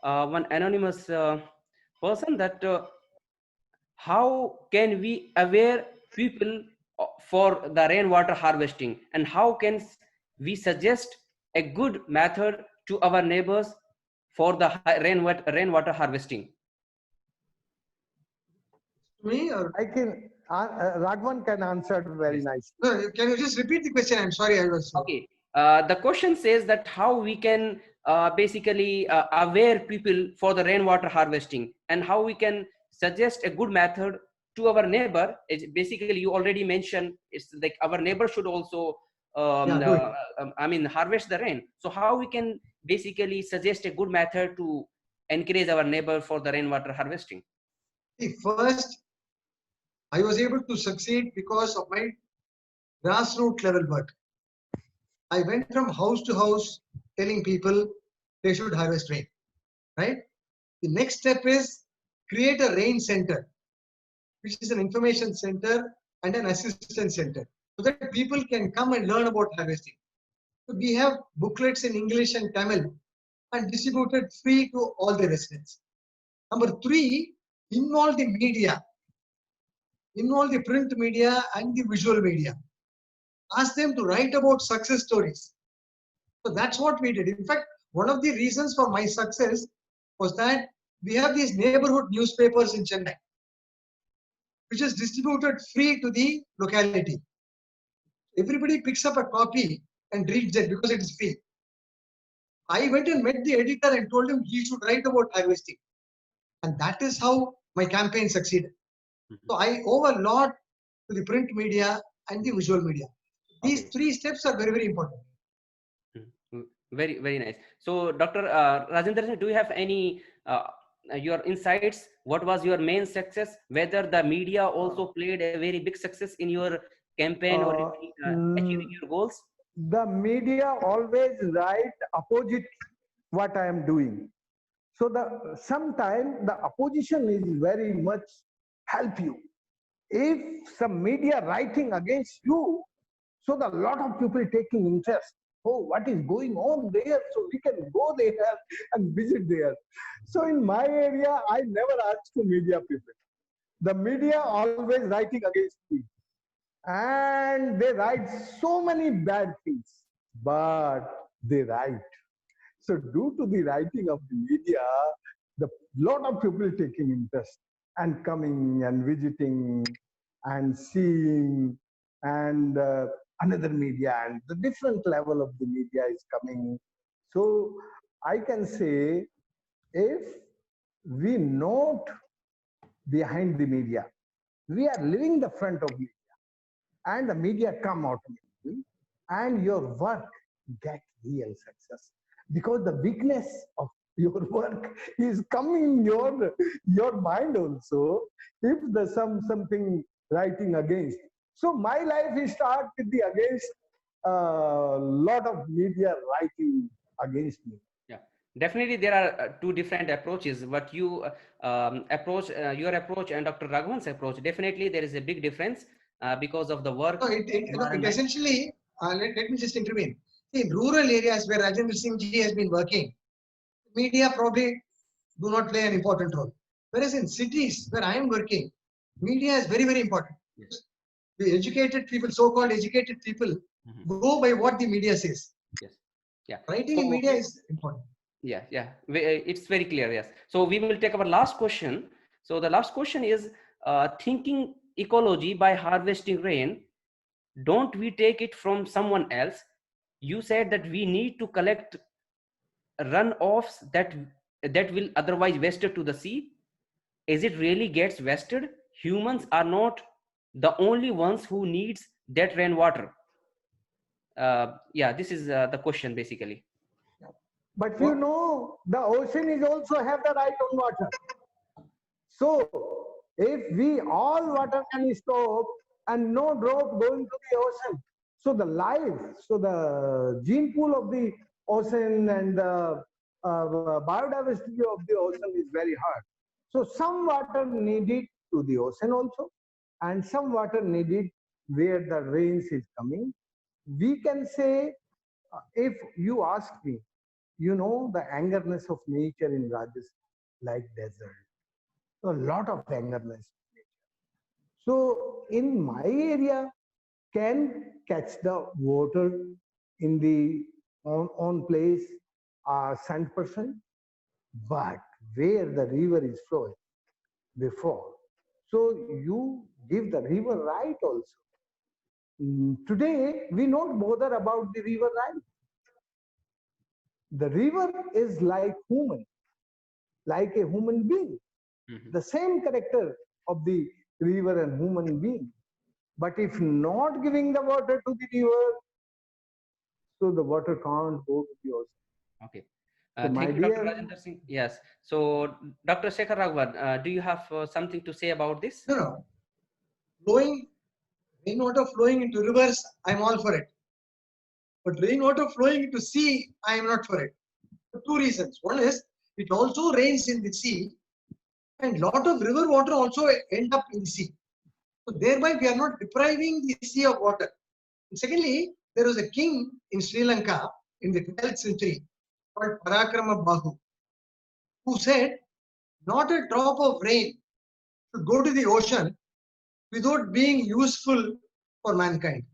one anonymous person that how can we aware people for the rainwater harvesting, and how can we suggest a good method to our neighbors for the rainwater harvesting? Me or I can, Raghavan can answer very nicely. no, can you just repeat the question? I'm sorry, I was Okay. The question says that how we can basically aware people for the rainwater harvesting, and how we can suggest a good method to our neighbor. It's basically, you already mentioned, it's like our neighbor should also do it. harvest the rain. So how we can basically suggest a good method to encourage our neighbor for the rainwater harvesting? See, first, I was able to succeed because of my grassroots level work. I went from house to house telling people they should harvest rain, right? The next step is create a rain center, which is an information center and an assistance center, so that people can come and learn about harvesting. So we have booklets in English and Tamil and distributed free to all the residents. Number 3, involve the media, involve the print media and the visual media. Ask them to write about success stories. So that's what we did. In fact, one of the reasons for my success was that we have these neighborhood newspapers in Chennai, which is distributed free to the locality. Everybody picks up a copy and reads it because it is free. I went and met the editor and told him he should write about harvesting. And that is how my campaign succeeded. So I owe a lot to the print media and the visual media. These 3 steps are very, very important. Very, very nice. So, Dr. Rajendra, do you have any your insights? What was your main success? Whether the media also played a very big success in your campaign or achieving your goals? The media always write opposite what I am doing. So sometimes the opposition is very much help you. If some media writing against you, so the lot of people taking interest. Oh, what is going on there? So we can go there and visit there. So in my area, I never ask to media people. The media always writing against me. And they write so many bad things, but they write. So due to the writing of the media, the lot of people taking interest and coming and visiting and seeing, and another media, and the different level of the media is coming. So I can say, if we not behind the media, we are living the front of media, and the media come automatically, and your work get real success, because the weakness of your work is coming in your mind also. If there's something writing against, so my life is start with the against lot of media writing against me. Yeah, definitely there are 2 different approaches. But you approach your approach and Dr. Raghavan's approach, definitely there is a big difference because of the work. No, it essentially, let me just intervene. In rural areas where Rajendra Singh ji has been working, media probably do not play an important role. Whereas in cities where I am working, media is very, very important. Yes. The educated people, so-called educated people, Mhm. go by what the media says. Yes. Yeah. Writing in So media is important. yeah. It's very clear. Yes. So we will take our last question. So the last question is thinking ecology by harvesting rain. Don't we take it from someone else? You said that we need to collect runoffs that will otherwise wasted to the sea. Is it really gets wasted? Humans are not the only ones who needs that rainwater. Yeah, this is the question basically. But What? the ocean is also have the right on water. So if we all water can stop and no drop going to the ocean, so the life, so the gene pool of the ocean and the biodiversity of the ocean is very hard. So some water needed to the ocean also, and some water needed where the rains is coming. We can say, if you ask me, the angerness of nature in Rajasthan, like desert, a lot of angerness. So in my area, can catch the water in the on place 100%, but where the river is flowing before. So you give the river right also. Today we not bother about the river right. The river is like a human being. Mhm. The same character of the river and human being. But if not giving the water to the river, so the water can't go to the ocean. Okay. So my Thank you, Dr. dear, Rajendra Singh. Yes. So, Dr. Shekhar Raghavan, do you have something to say about this? No, no. Rainwater flowing into rivers, I'm all for it. But rainwater flowing into sea, I am not for it. For two reasons. One is it also rains in the sea, and lot of river water also end up in the sea. So thereby we are not depriving the sea of water. And secondly, there was a king in Sri Lanka in the 12th century called Parakrama Bahu, who said, not a drop of rain should go to the ocean without being useful for mankind.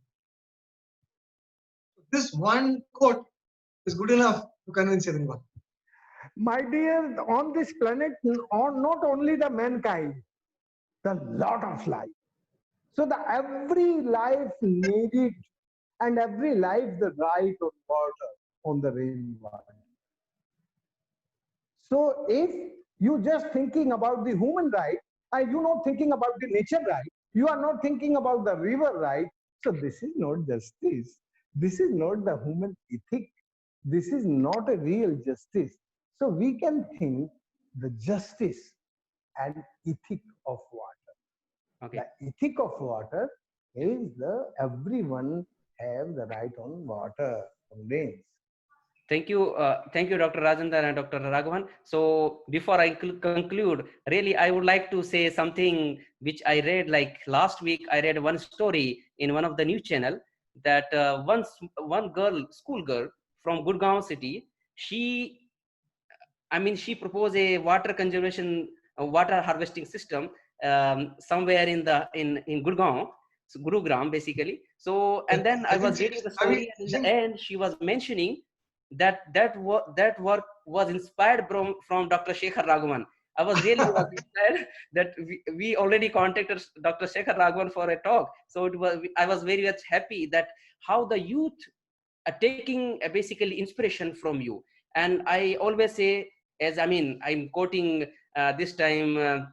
This one quote is good enough to convince everyone. my dear, on this planet, not only the mankind, the lot of life. So the every life needed and every life the right of water on the rainwater. So if you just thinking about the human right, and you not thinking about the nature right, you are not thinking about the river right. So this is not justice. This is not the human ethic. This is not a real justice. So we can think the justice and ethic of water. Okay. The ethic of water is the everyone have the right on water, on rains. Thank you, Dr. Rajendra and Dr. Raghavan. So before I conclude, really, I would like to say something which I read like last week. I read one story in one of the news channel that one girl, school girl from Gurgaon city, she proposed a water conservation, water harvesting system somewhere in Gurgaon, so Gurugram basically. So and then I was reading the story, and in the end, she was mentioning that work was inspired from Dr. Shekhar Raghavan. I was inspired that we already contacted Dr. Shekhar Raghavan for a talk. So I was very much happy that how the youth are taking basically inspiration from you. And I always say, I'm quoting this time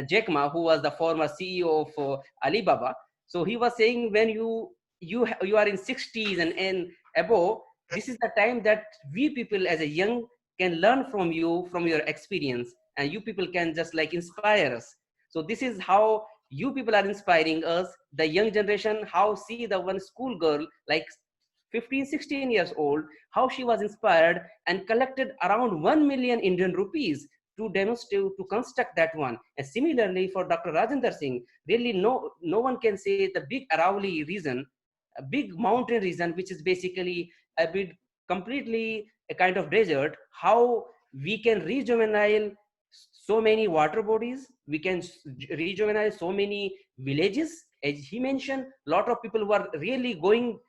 Jack Ma, who was the former CEO of Alibaba. So he was saying, when you are in 60s and above, this is the time that we people as a young can learn from you, from your experience, and you people can just like inspire us. So this is how you people are inspiring us, the young generation. How see the one school girl like 15-16 years old, how she was inspired and collected around 1 million Indian rupees to demonstrate, to construct that one. And similarly for Dr. Rajendra Singh, really no one can say the big Aravalli region, a big mountain region, which is basically a bit completely a kind of desert, how we can rejuvenate so many water bodies, we can rejuvenate so many villages, As he mentioned, a lot of people were really going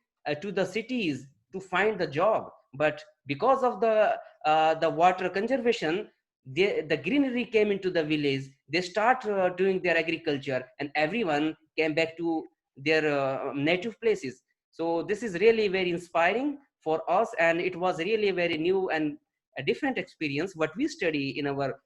to the cities to find the job, but because of the water conservation, the greenery came into the village. They start doing their agriculture, and everyone came back to their native places. So this is really very inspiring for us, and it was really very new and a different experience what we study in our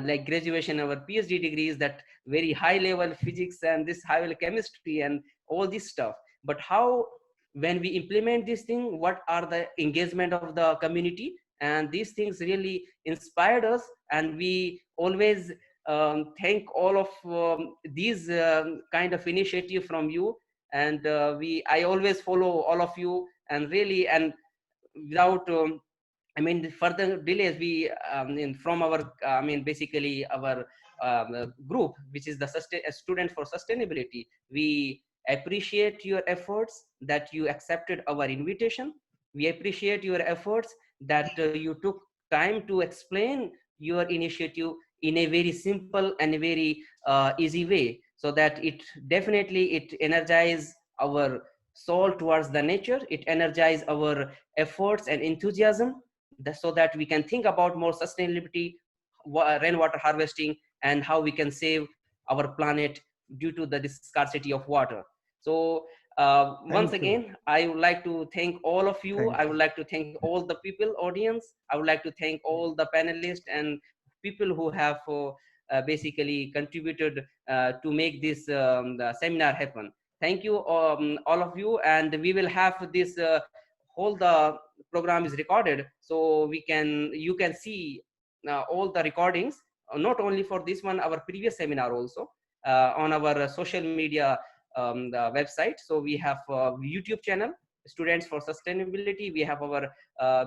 like graduation, our PhD degrees, that very high level physics and this high level chemistry and all this stuff. But how, when we implement this thing, what are the engagement of the community? And these things really inspired us, and we always thank all of these kind of initiative from you. And I always follow all of you, and really, and without I mean, the further delays, we from our basically our group, which is the Student for Sustainability, we appreciate your efforts that you accepted our invitation. We appreciate your efforts that you took time to explain your initiative in a very simple and a very easy way, so that it definitely it energize our soul towards the nature. It energize our efforts and enthusiasm, so that we can think about more sustainability, rainwater harvesting, and how we can save our planet due to the scarcity of water. So once again, I would like to thank all of you. I would like to thank all the people, audience. I would like to thank all the panelists and people who have basically contributed to make this the seminar happen. Thank you, all of you, and we will have this whole the program is recorded, so you can see all the recordings, not only for this one, our previous seminar also, on our social media the website. So we have a YouTube channel, Students for Sustainability. We have our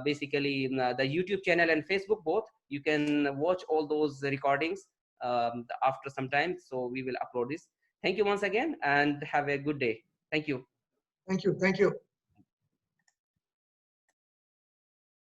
basically the YouTube channel and Facebook both. You can watch all those recordings after some time, so we will upload this. Thank you once again, and have a good day. Thank you. Thank you. Thank you.